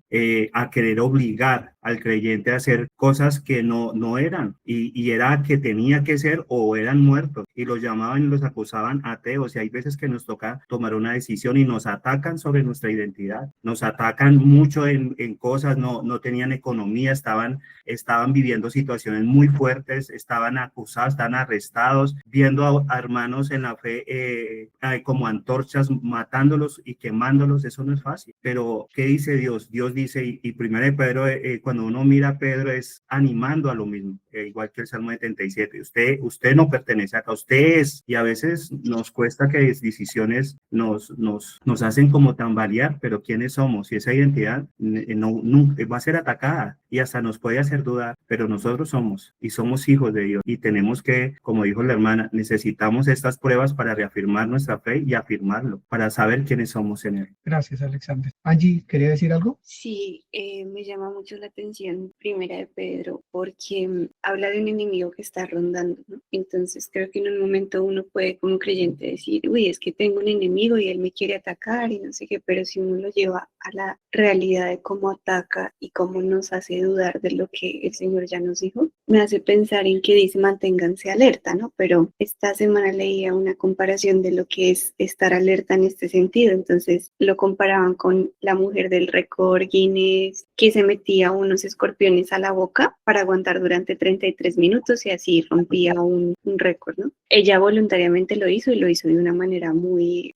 a querer obligar al creyente a hacer cosas que no eran, y era que tenía que ser o eran muertos, y los llamaban y los acusaban ateos. Y hay veces que nos toca tomar una decisión y nos atacan sobre nuestra identidad, nos atacan mucho en cosas, no tenían economía, estaban viviendo situaciones muy fuertes, estaban acusados, estaban arrestados, viendo a hermanos en la fe como antorchas, matándolos y quemándolos. Eso no es fácil. Pero ¿qué dice Dios? Dios dice, y primero de Pedro, cuando uno mira a Pedro, es animando a lo mismo, igual que el Salmo 77. Usted no pertenece acá, usted es, y a veces nos cuesta que decisiones nos hacen como tambalear, pero ¿quiénes somos? Y esa identidad nunca va a ser atacada y hasta nos puede hacer dudar, pero nosotros somos hijos de Dios, y tenemos que, como dijo la hermana, necesitamos estas pruebas para reafirmar nuestra fe y afirmarlo, para saber quiénes somos en él. Gracias, Alexander. Angie, ¿quería decir algo? Sí, me llama mucho la atención Primera de Pedro, porque habla de un enemigo que está rondando, ¿no? Entonces creo que en un momento uno puede como creyente decir, uy, es que tengo un enemigo y él me quiere atacar y no sé qué, pero si uno lo lleva a la realidad de cómo ataca y cómo nos hace dudar de lo que el Señor ya nos dijo, me hace pensar en que dice manténganse alerta, ¿no? Pero esta semana leía una comparación de lo que es estar alerta en este sentido. Entonces lo comparaban con la mujer del récord Guinness que se metía unos escorpiones a la boca para aguantar durante 33 minutos y así rompía un récord, ¿no? Ella voluntariamente lo hizo, y lo hizo de una manera muy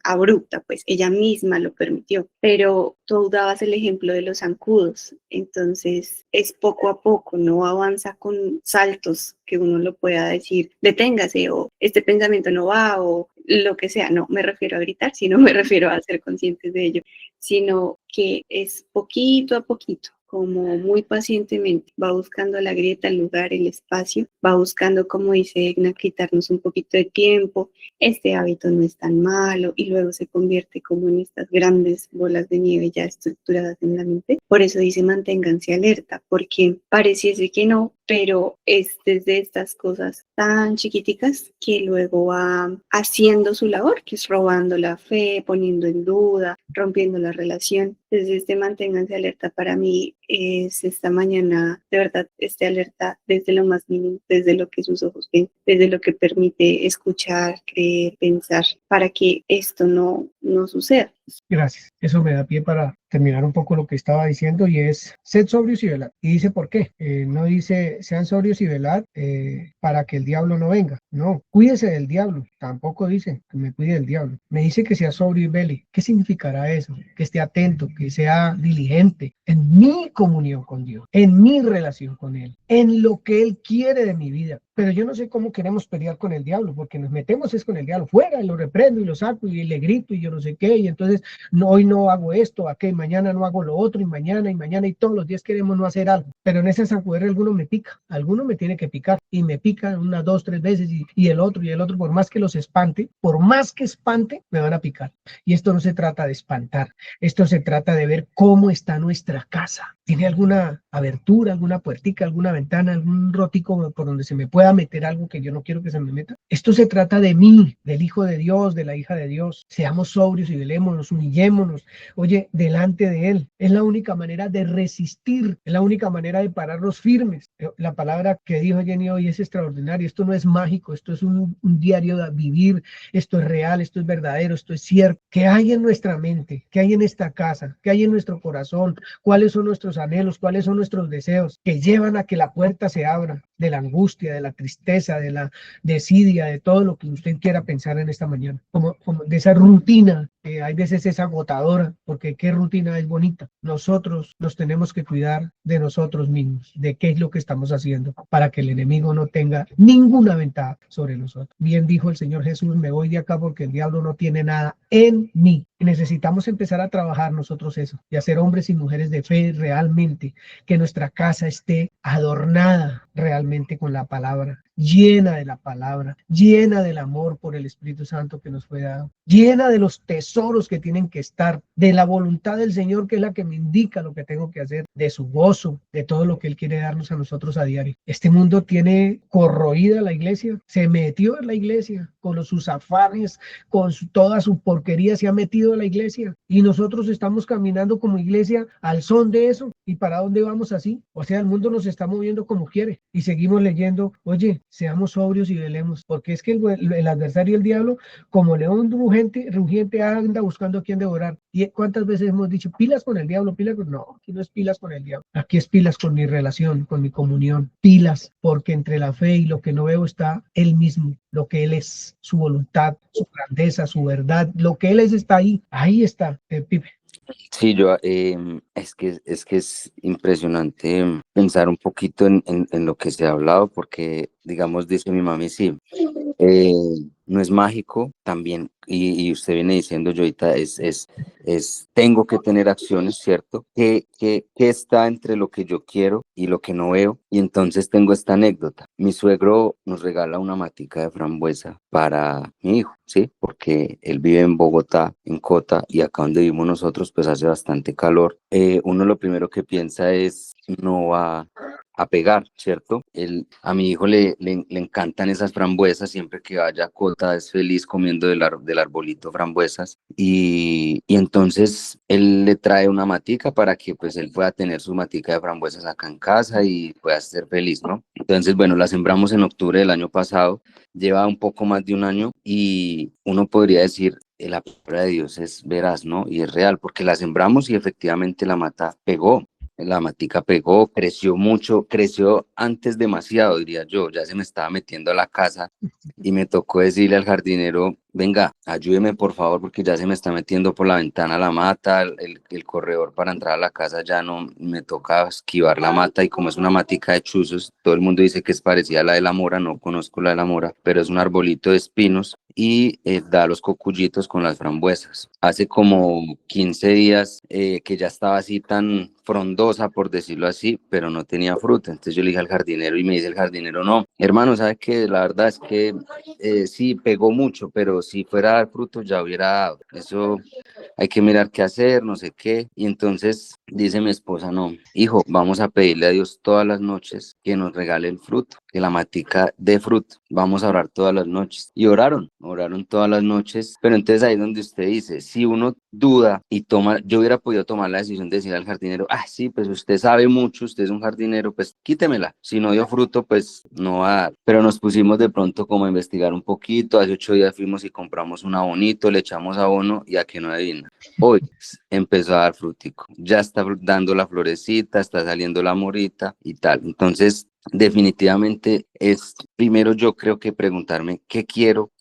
abrupta, pues ella misma lo permitió. Pero tú dabas el ejemplo de los zancudos, entonces es poco a poco, no avanza con saltos que uno lo pueda decir, deténgase, o este pensamiento no va, o lo que sea. No me refiero a gritar, sino me refiero a ser conscientes de ello, sino que es poquito a poquito, como muy pacientemente, va buscando la grieta, el lugar, el espacio, va buscando, como dice Egna, quitarnos un poquito de tiempo. Este hábito no es tan malo, y luego se convierte como en estas grandes bolas de nieve ya estructuradas en la mente. Por eso dice manténganse alerta, porque pareciese que no, pero es desde estas cosas tan chiquiticas que luego va haciendo su labor, que es robando la fe, poniendo en duda, rompiendo la relación. Desde manténganse alerta, para mí es esta mañana, de verdad, esté alerta desde lo más mínimo, desde lo que sus ojos ven, desde lo que permite escuchar, creer, pensar, para que esto no suceda. Gracias. Eso me da pie para terminar un poco lo que estaba diciendo, y es sed sobrios y velad. Y dice por qué. No dice sean sobrios y velad para que el diablo no venga. No, cuídese del diablo. Tampoco dice que me cuide del diablo. Me dice que sea sobrio y vele. ¿Qué significará eso? Que esté atento, que sea diligente en mi comunión con Dios, en mi relación con Él, en lo que Él quiere de mi vida. Pero yo no sé cómo queremos pelear con el diablo, porque nos metemos es con el diablo fuera, y lo reprendo y lo saco y le grito y yo no sé qué, y entonces no, hoy no hago esto, aquel, mañana no hago lo otro, y mañana y todos los días queremos no hacer algo. Pero en ese sacudir alguno me pica, alguno me tiene que picar, y me pica una, dos, tres veces, y el otro, por más que los espante, por más que espante, me van a picar. Y esto no se trata de espantar, esto se trata de ver cómo está nuestra casa. ¿Tiene alguna abertura, alguna puertica, alguna ventana, algún rotico por donde se me pueda meter algo que yo no quiero que se me meta? Esto se trata de mí, del Hijo de Dios, de la hija de Dios. Seamos sobrios y velémonos, humillémonos, oye, delante de Él. Es la única manera de resistir, es la única manera de pararnos firmes. La palabra que dijo Jenny hoy es extraordinaria. Esto no es mágico, esto es un diario de vivir, esto es real, esto es verdadero, esto es cierto. ¿Qué hay en nuestra mente? ¿Qué hay en esta casa? ¿Qué hay en nuestro corazón? ¿Cuáles son nuestros anhelos? ¿Cuáles son nuestros deseos que llevan a que la puerta se abra de la angustia, de la tristeza, de la desidia, de todo lo que usted quiera pensar en esta mañana? Como de esa rutina que hay veces es agotadora, porque qué rutina es bonita. Nosotros nos tenemos que cuidar de nosotros mismos, de qué es lo que estamos haciendo para que el enemigo no tenga ninguna ventaja sobre nosotros. Bien dijo el Señor Jesús, me voy de acá porque el diablo no tiene nada en mí. Y necesitamos empezar a trabajar nosotros eso, y hacer hombres y mujeres de fe realmente, que nuestra casa esté adornada realmente con la palabra, llena de la palabra, llena del amor por el Espíritu Santo que nos fue dado, llena de los tesoros que tienen que estar, de la voluntad del Señor que es la que me indica lo que tengo que hacer, de su gozo, de todo lo que Él quiere darnos a nosotros a diario. Este mundo tiene corroída la iglesia, se metió en la iglesia con sus afanes, con toda su porquería se ha metido a la iglesia, y nosotros estamos caminando como iglesia al son de eso. ¿Y para dónde vamos así? O sea, el mundo nos está moviendo como quiere y seguimos leyendo, oye, seamos sobrios y velemos, porque es que el adversario, el diablo, como león rugiente anda buscando a quien devorar. ¿Y cuántas veces hemos dicho, pilas con el diablo, pilas con... No, aquí no es pilas con el diablo, aquí es pilas con mi relación, con mi comunión, pilas, porque entre la fe y lo que no veo está Él mismo, lo que Él es, su voluntad, su grandeza, su verdad, lo que Él es está ahí está, Pipe. Sí, yo, es que es impresionante pensar un poquito en lo que se ha hablado, porque, digamos, dice mi mami, sí, no es mágico también, y usted viene diciendo, yo ahorita, tengo que tener acciones, ¿cierto? Que está entre lo que yo quiero y lo que no veo, y entonces tengo esta anécdota. Mi suegro nos regala una matica de frambuesa para mi hijo, ¿sí? Porque él vive en Bogotá, en Cota, y acá donde vivimos nosotros, pues hace bastante calor. Uno lo primero que piensa es, no va a pegar, ¿cierto? A mi hijo le encantan esas frambuesas, siempre que vaya a Cota es feliz comiendo del arbolito frambuesas, y entonces él le trae una matica para que pues él pueda tener su matica de frambuesas acá en casa y pueda ser feliz, ¿no? Entonces, bueno, la sembramos en octubre del año pasado, lleva un poco más de un año, y uno podría decir, la palabra de Dios es veraz, ¿no? Y es real, porque la sembramos y efectivamente la mata pegó. La matica pegó, creció mucho, creció antes demasiado, diría yo, ya se me estaba metiendo a la casa y me tocó decirle al jardinero, venga, ayúdeme por favor, porque ya se me está metiendo por la ventana la mata, el corredor para entrar a la casa ya no, me toca esquivar la mata, y como es una matica de chuzos, todo el mundo dice que es parecida a la de la mora, no conozco la de la mora, pero es un arbolito de espinos, y da los cocullitos con las frambuesas. Hace como 15 días que ya estaba así tan frondosa, por decirlo así, pero no tenía fruta. Entonces yo le dije al jardinero, y me dice el jardinero, no, hermano, ¿sabe qué? La verdad es que sí, pegó mucho, pero si fuera a dar fruto ya hubiera dado. Eso hay que mirar qué hacer, no sé qué. Y entonces dice mi esposa, no, hijo, vamos a pedirle a Dios todas las noches que nos regale el fruto, que la matica dé fruto. Vamos a orar todas las noches. Y oraron todas las noches. Pero entonces ahí es donde usted dice, si uno duda y toma, yo hubiera podido tomar la decisión de decir al jardinero, sí, pues usted sabe mucho, usted es un jardinero, pues quítemela. Si no dio fruto, pues no va a dar. Pero nos pusimos de pronto como a investigar un poquito. Hace 8 días fuimos y compramos un abonito, le echamos abono, y a que no adivina, hoy empezó a dar frutico. Ya está dando la florecita, está saliendo la morita y tal. Entonces definitivamente es primero yo creo que preguntarme qué quiero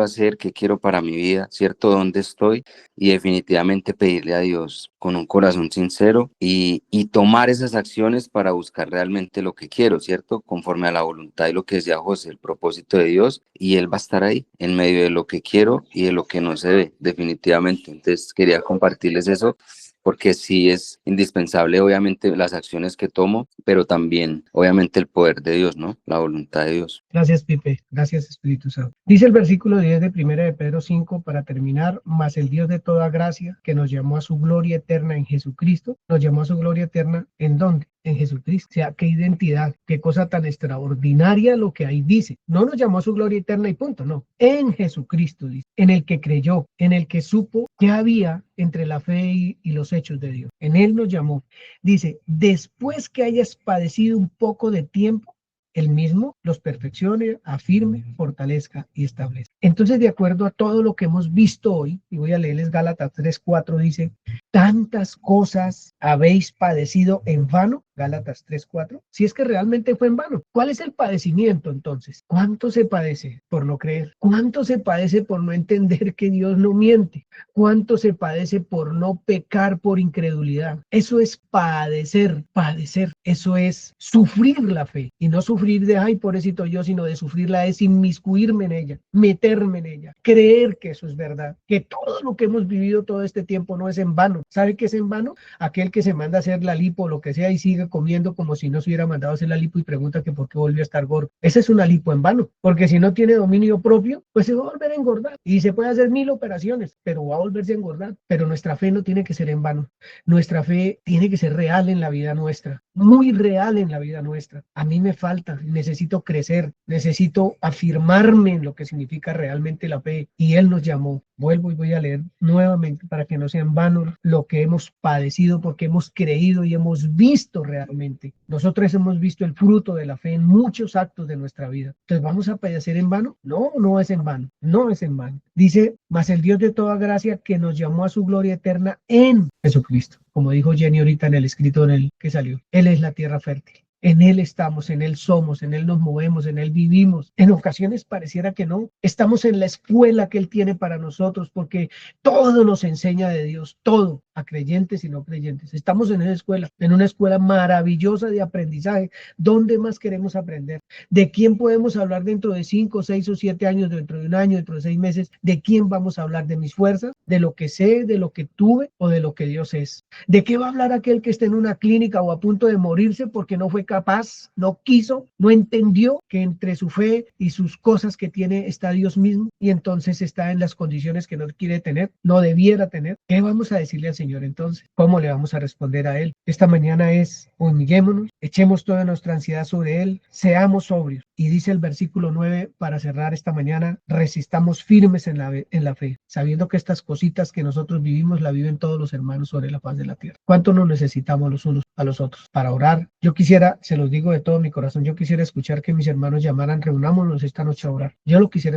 hacer, qué quiero para mi vida, ¿cierto? ¿Dónde estoy? Y definitivamente pedirle a Dios con un corazón sincero y tomar esas acciones para buscar realmente lo que quiero, ¿cierto? Conforme a la voluntad y lo que decía José, el propósito de Dios, y Él va a estar ahí en medio de lo que quiero y de lo que no se ve, definitivamente. Entonces quería compartirles eso, porque sí es indispensable, obviamente, las acciones que tomo, pero también, obviamente, el poder de Dios, ¿no? La voluntad de Dios. Gracias, Pipe. Gracias, Espíritu Santo. Dice el versículo 10 de 1 de Pedro 5, para terminar: mas el Dios de toda gracia, que nos llamó a su gloria eterna en Jesucristo, nos llamó a su gloria eterna, ¿en dónde? En Jesucristo. O sea, qué identidad, qué cosa tan extraordinaria lo que ahí dice. No nos llamó a su gloria eterna y punto, no. En Jesucristo, dice, en el que creyó, en el que supo qué había entre la fe y los hechos de Dios. En Él nos llamó. Dice, después que hayas padecido un poco de tiempo, Él mismo los perfeccione, afirme, fortalezca y establezca. Entonces, de acuerdo a todo lo que hemos visto hoy, y voy a leerles Gálatas 3:4, dice, tantas cosas habéis padecido en vano. Gálatas 3:4. Si es que realmente fue en vano. ¿Cuál es el padecimiento entonces? ¿Cuánto se padece por no creer? ¿Cuánto se padece por no entender que Dios no miente? ¿Cuánto se padece por no pecar por incredulidad? Eso es padecer, padecer. Eso es sufrir la fe. Y no sufrir de, ay, pobrecito yo, sino de sufrirla es inmiscuirme en ella, meterme en ella, creer que eso es verdad, que todo lo que hemos vivido todo este tiempo no es en vano. ¿Sabe qué es en vano? Aquel que se manda a hacer la lipo o lo que sea y sigue comiendo como si no se hubiera mandado a hacer la lipo y pregunta que por qué volvió a estar gordo. Esa es una lipo en vano, porque si no tiene dominio propio, pues se va a volver a engordar. Y se puede hacer 1000 operaciones, pero va a volverse a engordar. Pero nuestra fe no tiene que ser en vano. Nuestra fe tiene que ser real en la vida nuestra, muy real en la vida nuestra. A mí me falta, necesito crecer, necesito afirmarme en lo que significa realmente la fe. Y Él nos llamó. Vuelvo y voy a leer nuevamente para que no sea en vano lo que hemos padecido, porque hemos creído y hemos visto realmente. Nosotros hemos visto el fruto de la fe en muchos actos de nuestra vida. Entonces, ¿vamos a padecer en vano? No, no es en vano, no es en vano. Dice, mas el Dios de toda gracia, que nos llamó a su gloria eterna en Jesucristo. Como dijo Jenny ahorita en el escrito en el que salió, Él es la tierra fértil. En Él estamos, en Él somos, en Él nos movemos, en Él vivimos. En ocasiones pareciera que no. Estamos en la escuela que Él tiene para nosotros, porque todo nos enseña de Dios, todo, a creyentes y no creyentes. Estamos en esa escuela, en una escuela maravillosa de aprendizaje. ¿Dónde más queremos aprender? ¿De quién podemos hablar dentro de 5, 6 o 7 años, dentro de un año, dentro de 6 meses? ¿De quién vamos a hablar? ¿De mis fuerzas? ¿De lo que sé, de lo que tuve o de lo que Dios es? ¿De qué va a hablar aquel que esté en una clínica o a punto de morirse porque no fue capaz, no quiso, no entendió que entre su fe y sus cosas que tiene está Dios mismo, y entonces está en las condiciones que no quiere tener, no debiera tener? ¿Qué vamos a decirle al Señor entonces? ¿Cómo le vamos a responder a Él? Esta mañana es, humillémonos, echemos toda nuestra ansiedad sobre Él, seamos sobrios. Y dice el versículo 9, para cerrar esta mañana, resistamos firmes en la fe, sabiendo que estas cositas que nosotros vivimos la viven todos los hermanos sobre la faz de la tierra. ¿Cuánto nos necesitamos los unos a los otros para orar? Yo quisiera, se los digo de todo mi corazón, yo quisiera escuchar que mis hermanos llamaran, reunámonos esta noche a orar. Yo lo quisiera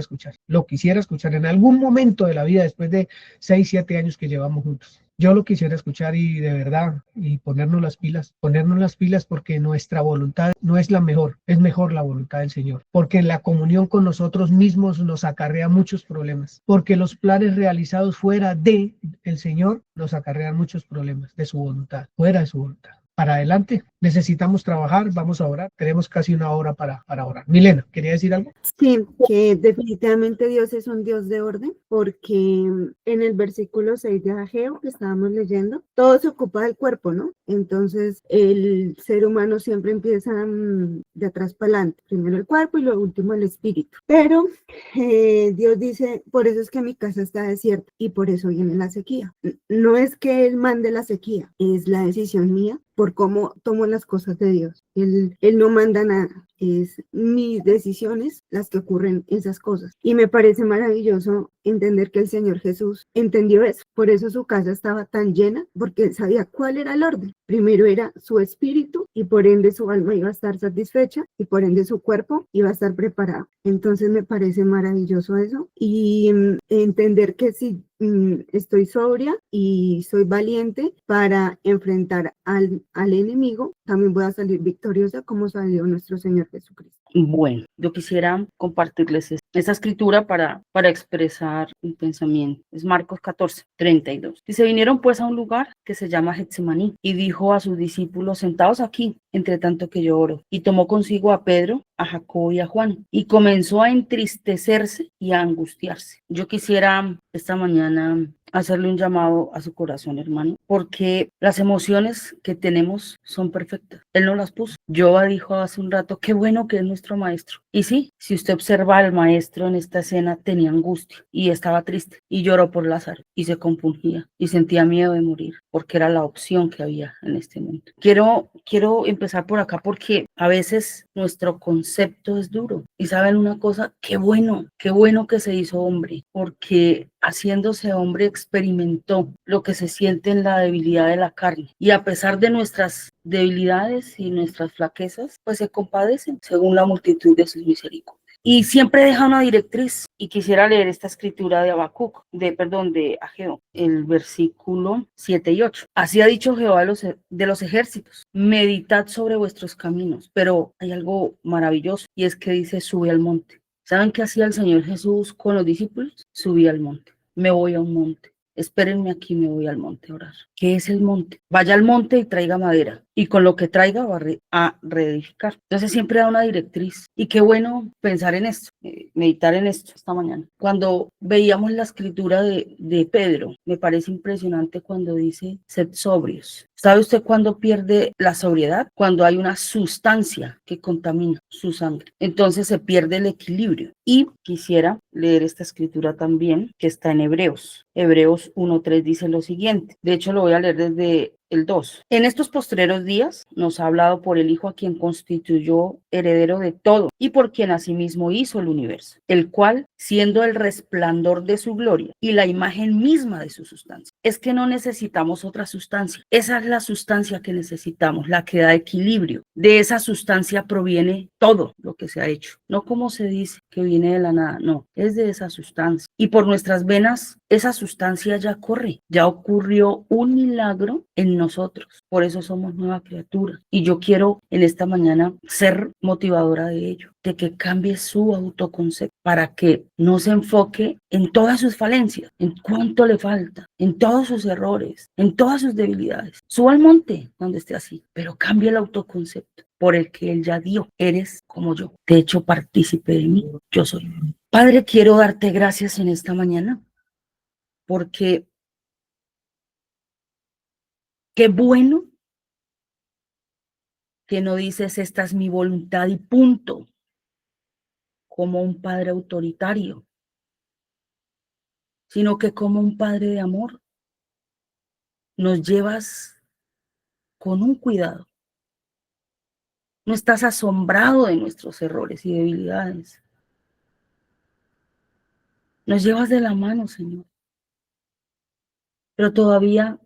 escuchar en algún momento de la vida, después de 6, 7 años que llevamos juntos. Yo lo quisiera escuchar y de verdad, y ponernos las pilas, porque nuestra voluntad no es la mejor, es mejor la voluntad del Señor, porque la comunión con nosotros mismos nos acarrea muchos problemas, porque los planes realizados fuera de el Señor nos acarrean muchos problemas de su voluntad, fuera de su voluntad. Para adelante, necesitamos trabajar, vamos a orar, tenemos casi una hora para orar. Milena, ¿quería decir algo? Sí, que definitivamente Dios es un Dios de orden, porque en el versículo 6 de Ageo que estábamos leyendo, todo se ocupa del cuerpo, ¿no? Entonces, el ser humano siempre empieza de atrás para adelante, primero el cuerpo y lo último el espíritu. Pero Dios dice, por eso es que mi casa está desierta y por eso viene la sequía. No es que Él mande la sequía, es la decisión mía por cómo tomo las cosas de Dios. Él no manda nada, es mis decisiones las que ocurren esas cosas. Y me parece maravilloso entender que el Señor Jesús entendió eso, Por eso su casa estaba tan llena, porque él sabía cuál era el orden. Primero era su espíritu y por ende su alma iba a estar satisfecha y por ende su cuerpo iba a estar preparado. Entonces me parece maravilloso eso y entender que si estoy sobria y soy valiente para enfrentar al enemigo, también voy a salir victoriosa como salió nuestro Señor Jesucristo. Bueno, yo quisiera compartirles esta escritura para expresar un pensamiento. Es Marcos 14:32. Dice, vinieron pues a un lugar que se llama Getsemaní y dijo a sus discípulos, sentaos aquí, entre tanto que yo oro. Y tomó consigo a Pedro, a Jacobo y a Juan y comenzó a entristecerse y a angustiarse. Yo quisiera esta mañana hacerle un llamado a su corazón, hermano, porque las emociones que tenemos son perfectas. Él no las puso. Yoba dijo hace un rato, qué bueno que es nuestro maestro. Y sí, si usted observa al maestro en esta escena, tenía angustia y estaba triste y lloró por Lázaro y se compungía y sentía miedo de morir porque era la opción que había en este mundo. Quiero empezar por acá porque a veces nuestro concepto es duro. Y saben una cosa, qué bueno que se hizo hombre, porque haciéndose hombre experimentó lo que se siente en la debilidad de la carne. Y a pesar de nuestras debilidades y nuestras flaquezas, pues se compadecen según la multitud de sus misericordias. Y siempre deja una directriz, y quisiera leer esta escritura de de Ageo, el versículo 7 y 8. Así ha dicho Jehová de los ejércitos, meditad sobre vuestros caminos, pero hay algo maravilloso, y es que dice, sube al monte. ¿Saben qué hacía el Señor Jesús con los discípulos? Subía al monte. Me voy a un monte. Espérenme aquí, me voy al monte a orar. ¿Qué es el monte? Vaya al monte y traiga madera. Y con lo que traiga va a reedificar. Entonces siempre da una directriz. Y qué bueno pensar en esto, meditar en esto esta mañana. Cuando veíamos la escritura de Pedro, me parece impresionante cuando dice, sed sobrios. ¿Sabe usted cuándo pierde la sobriedad? Cuando hay una sustancia que contamina su sangre. Entonces se pierde el equilibrio. Y quisiera leer esta escritura también, que está en Hebreos. Hebreos 1:3 dice lo siguiente. De hecho, lo voy a leer desde el 2. En estos postreros días nos ha hablado por el Hijo a quien constituyó heredero de todo y por quien asimismo hizo el universo, el cual, siendo el resplandor de su gloria y la imagen misma de su sustancia. Es que no necesitamos otra sustancia. Esa es la sustancia que necesitamos, la que da equilibrio. De esa sustancia proviene todo lo que se ha hecho. No como se dice que viene de la nada, no, es de esa sustancia. Y por nuestras venas, esa sustancia ya corre, ya ocurrió un milagro en nosotros. Por eso somos nueva criatura. Y yo quiero en esta mañana ser motivadora de ello, de que cambie su autoconcepto para que no se enfoque en todas sus falencias, en cuánto le falta, en todos sus errores, en todas sus debilidades. Suba al monte cuando esté así, pero cambie el autoconcepto por el que él ya dio. Eres como yo. De hecho, partícipe de mí. Yo soy. Padre, quiero darte gracias en esta mañana porque qué bueno que no dices esta es mi voluntad y punto, como un padre autoritario, sino que como un padre de amor nos llevas con un cuidado. No estás asombrado de nuestros errores y debilidades. Nos llevas de la mano, Señor. Pero todavía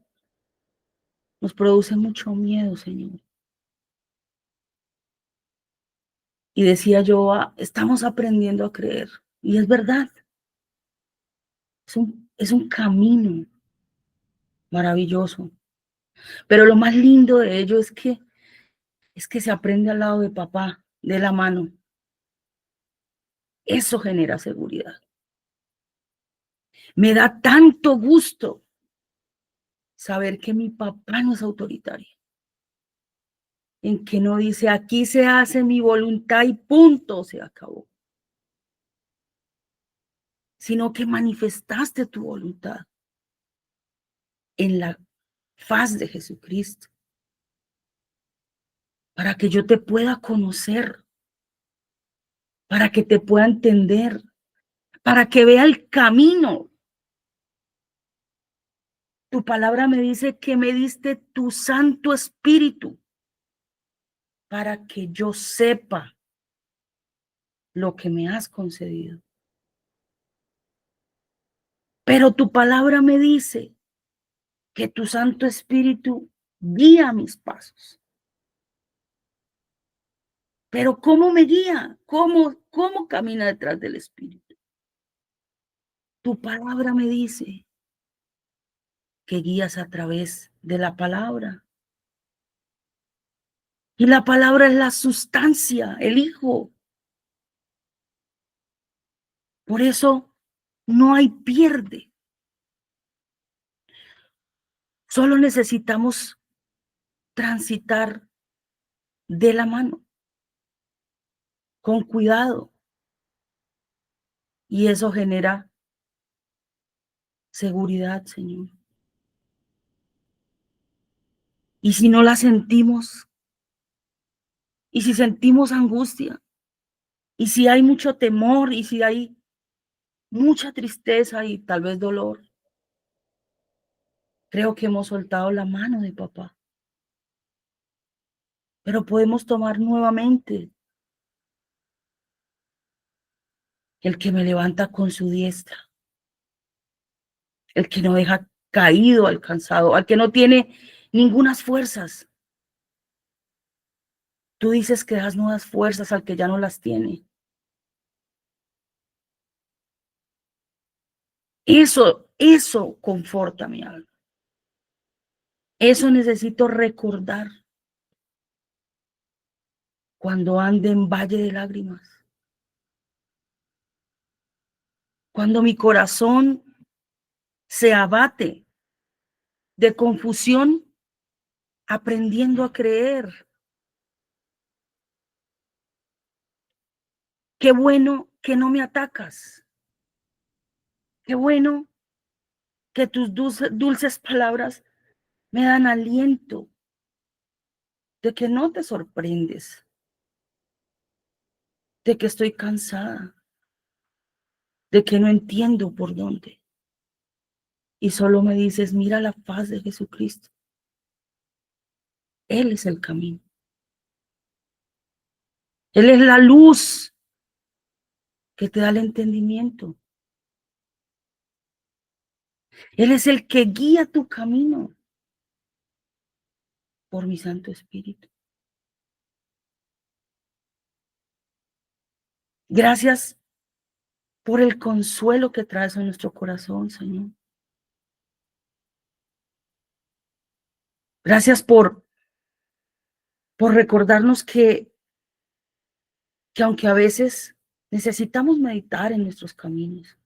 nos produce mucho miedo, Señor. Y decía yo, estamos aprendiendo a creer. Y es verdad. Es un camino maravilloso. Pero lo más lindo de ello es que se aprende al lado de papá, de la mano. Eso genera seguridad. Me da tanto gusto saber que mi papá no es autoritario. En que no dice, aquí se hace mi voluntad y punto, se acabó. Sino que manifestaste tu voluntad en la faz de Jesucristo. Para que yo te pueda conocer. Para que te pueda entender. Para que vea el camino. Tu palabra me dice que me diste tu Santo Espíritu para que yo sepa lo que me has concedido. Pero tu palabra me dice que tu Santo Espíritu guía mis pasos. Pero ¿cómo me guía? ¿Cómo camina detrás del Espíritu? Tu palabra me dice que guías a través de la palabra. Y la palabra es la sustancia, el Hijo. Por eso no hay pierde. Solo necesitamos transitar de la mano, con cuidado. Y eso genera seguridad, Señor. Y si no la sentimos, y si sentimos angustia, y si hay mucho temor, y si hay mucha tristeza y tal vez dolor, creo que hemos soltado la mano de papá. Pero podemos tomar nuevamente el que me levanta con su diestra, el que no deja caído al cansado, al que no tiene ningunas fuerzas. Tú dices que das nuevas fuerzas al que ya no las tiene. Eso conforta mi alma. Eso necesito recordar cuando ande en valle de lágrimas. Cuando mi corazón se abate de confusión, aprendiendo a creer. Qué bueno que no me atacas. Qué bueno que tus dulces palabras me dan aliento de que no te sorprendes, de que estoy cansada, de que no entiendo por dónde. Y solo me dices, mira la paz de Jesucristo. Él es el camino. Él es la luz que te da el entendimiento. Él es el que guía tu camino por mi Santo Espíritu. Gracias por el consuelo que traes a nuestro corazón, Señor. Gracias por recordarnos que aunque a veces necesitamos meditar en nuestros caminos,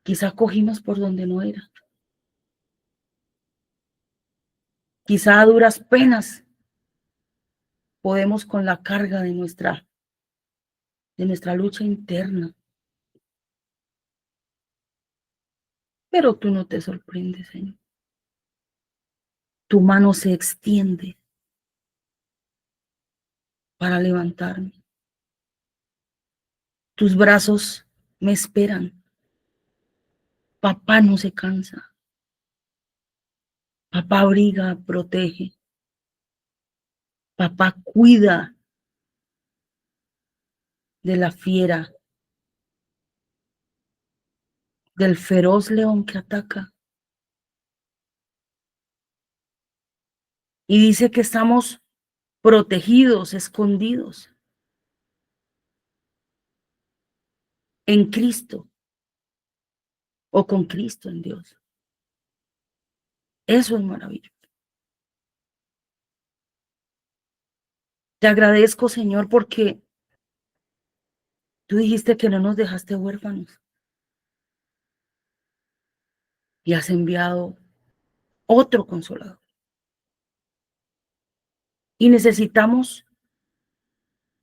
quizá cogimos por donde no era. Quizá a duras penas podemos con la carga de nuestra lucha interna. Pero tú no te sorprendes, Señor. Tu mano se extiende para levantarme. Tus brazos me esperan. Papá no se cansa. Papá abriga, protege. Papá cuida de la fiera, del feroz león que ataca. Y dice que estamos protegidos, escondidos en Cristo o con Cristo en Dios. Eso es maravilloso. Te agradezco, Señor, porque tú dijiste que no nos dejaste huérfanos y has enviado otro consolador. Y necesitamos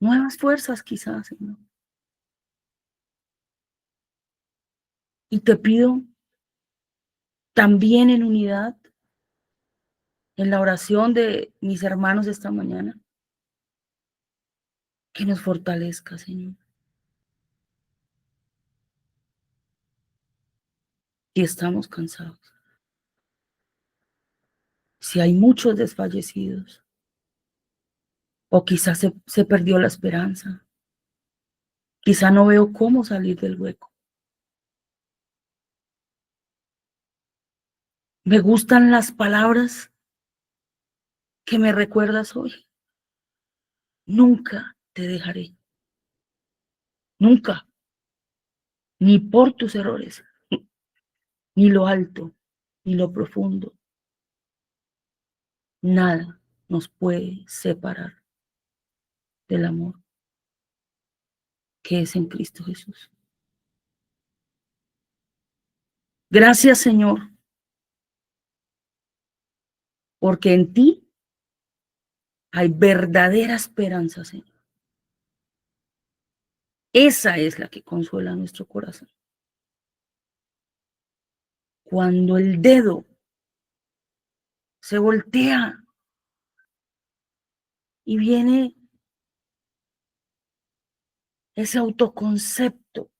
nuevas fuerzas quizás, Señor. Y te pido también en unidad, en la oración de mis hermanos esta mañana, que nos fortalezca, Señor. Si estamos cansados, si hay muchos desfallecidos, o quizás se perdió la esperanza, quizá no veo cómo salir del hueco. Me gustan las palabras que me recuerdas hoy. Nunca te dejaré. Nunca. Ni por tus errores, ni lo alto, ni lo profundo. Nada nos puede separar del amor que es en Cristo Jesús. Gracias, Señor, porque en ti hay verdadera esperanza, Señor. Esa es la que consuela nuestro corazón. Cuando el dedo se voltea y viene ese autoconcepto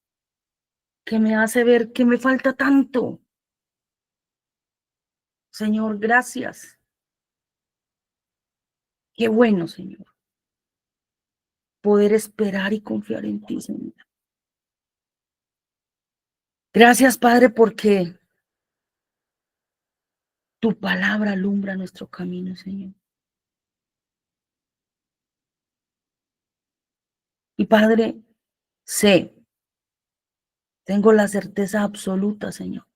que me hace ver que me falta tanto. Señor, gracias. Qué bueno, Señor, poder esperar y confiar en ti, Señor. Gracias, Padre, porque tu palabra alumbra nuestro camino, Señor. Y Padre, sé, tengo la certeza absoluta, Señor,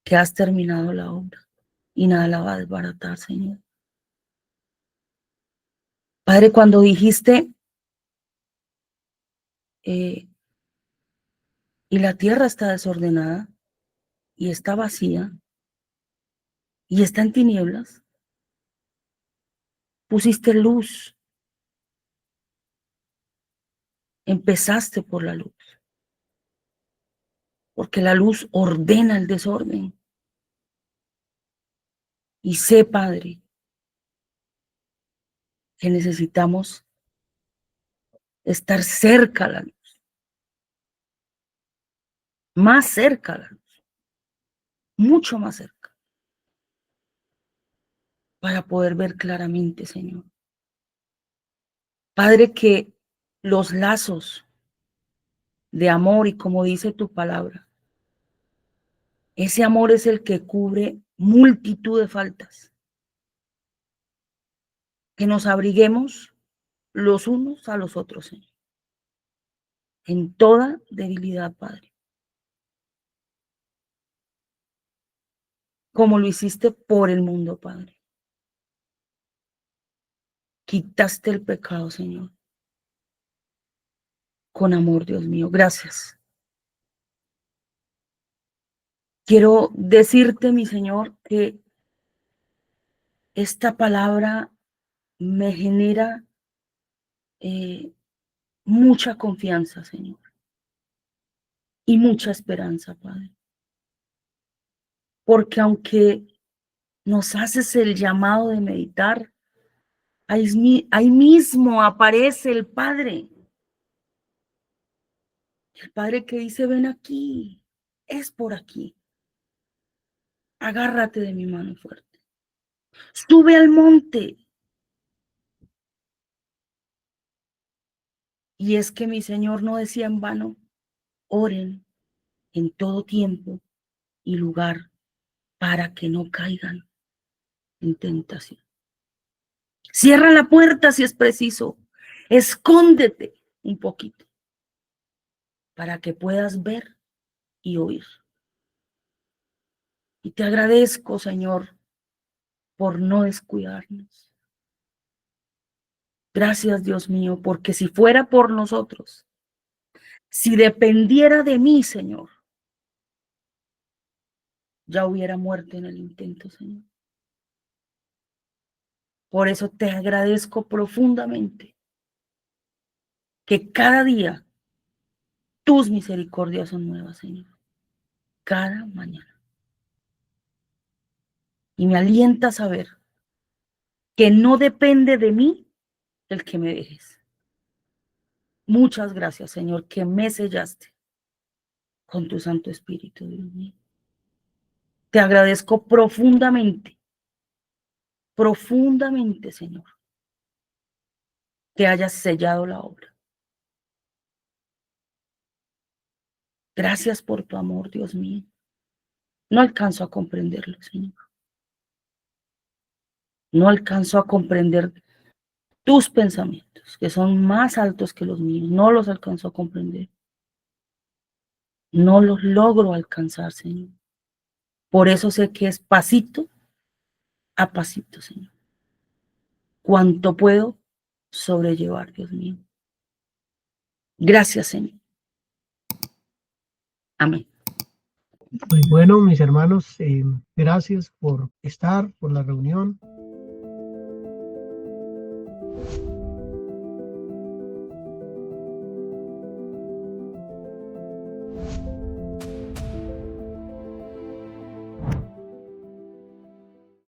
que has terminado la obra y nada la va a desbaratar, Señor. Padre, cuando dijiste, y la tierra está desordenada y está vacía y está en tinieblas, pusiste luz, empezaste por la luz, porque la luz ordena el desorden. Y sé, Padre, que necesitamos estar cerca a la luz, más cerca a la luz, mucho más cerca, para poder ver claramente, Señor. Padre, que los lazos de amor, y como dice tu palabra, ese amor es el que cubre multitud de faltas. Que nos abriguemos los unos a los otros, Señor, en toda debilidad, Padre. Como lo hiciste por el mundo, Padre. Quitaste el pecado, Señor. Con amor, Dios mío. Gracias. Quiero decirte, mi Señor, que esta palabra me genera mucha confianza, Señor, y mucha esperanza, Padre. Porque aunque nos haces el llamado de meditar, ahí mismo aparece el Padre. El Padre que dice, ven aquí, es por aquí. Agárrate de mi mano fuerte. Sube al monte. Y es que mi Señor no decía en vano, oren en todo tiempo y lugar para que no caigan en tentación. Cierra la puerta si es preciso. Escóndete un poquito para que puedas ver y oír. Y te agradezco, Señor, por no descuidarnos. Gracias, Dios mío, porque si fuera por nosotros, si dependiera de mí, Señor, ya hubiera muerto en el intento, Señor. Por eso te agradezco profundamente que cada día tus misericordias son nuevas, Señor. Cada mañana. Y me alienta a saber que no depende de mí el que me dejes. Muchas gracias, Señor, que me sellaste con tu Santo Espíritu, Dios mío. Te agradezco profundamente, Señor, que hayas sellado la obra. Gracias por tu amor, Dios mío. No alcanzo a comprenderlo, Señor. No alcanzo a comprender tus pensamientos, que son más altos que los míos. No los alcanzo a comprender. No los logro alcanzar, Señor. Por eso sé que es pasito a pasito, Señor. Cuánto puedo sobrellevar, Dios mío. Gracias, Señor. Amén. Pues bueno, mis hermanos, gracias por estar, por la reunión.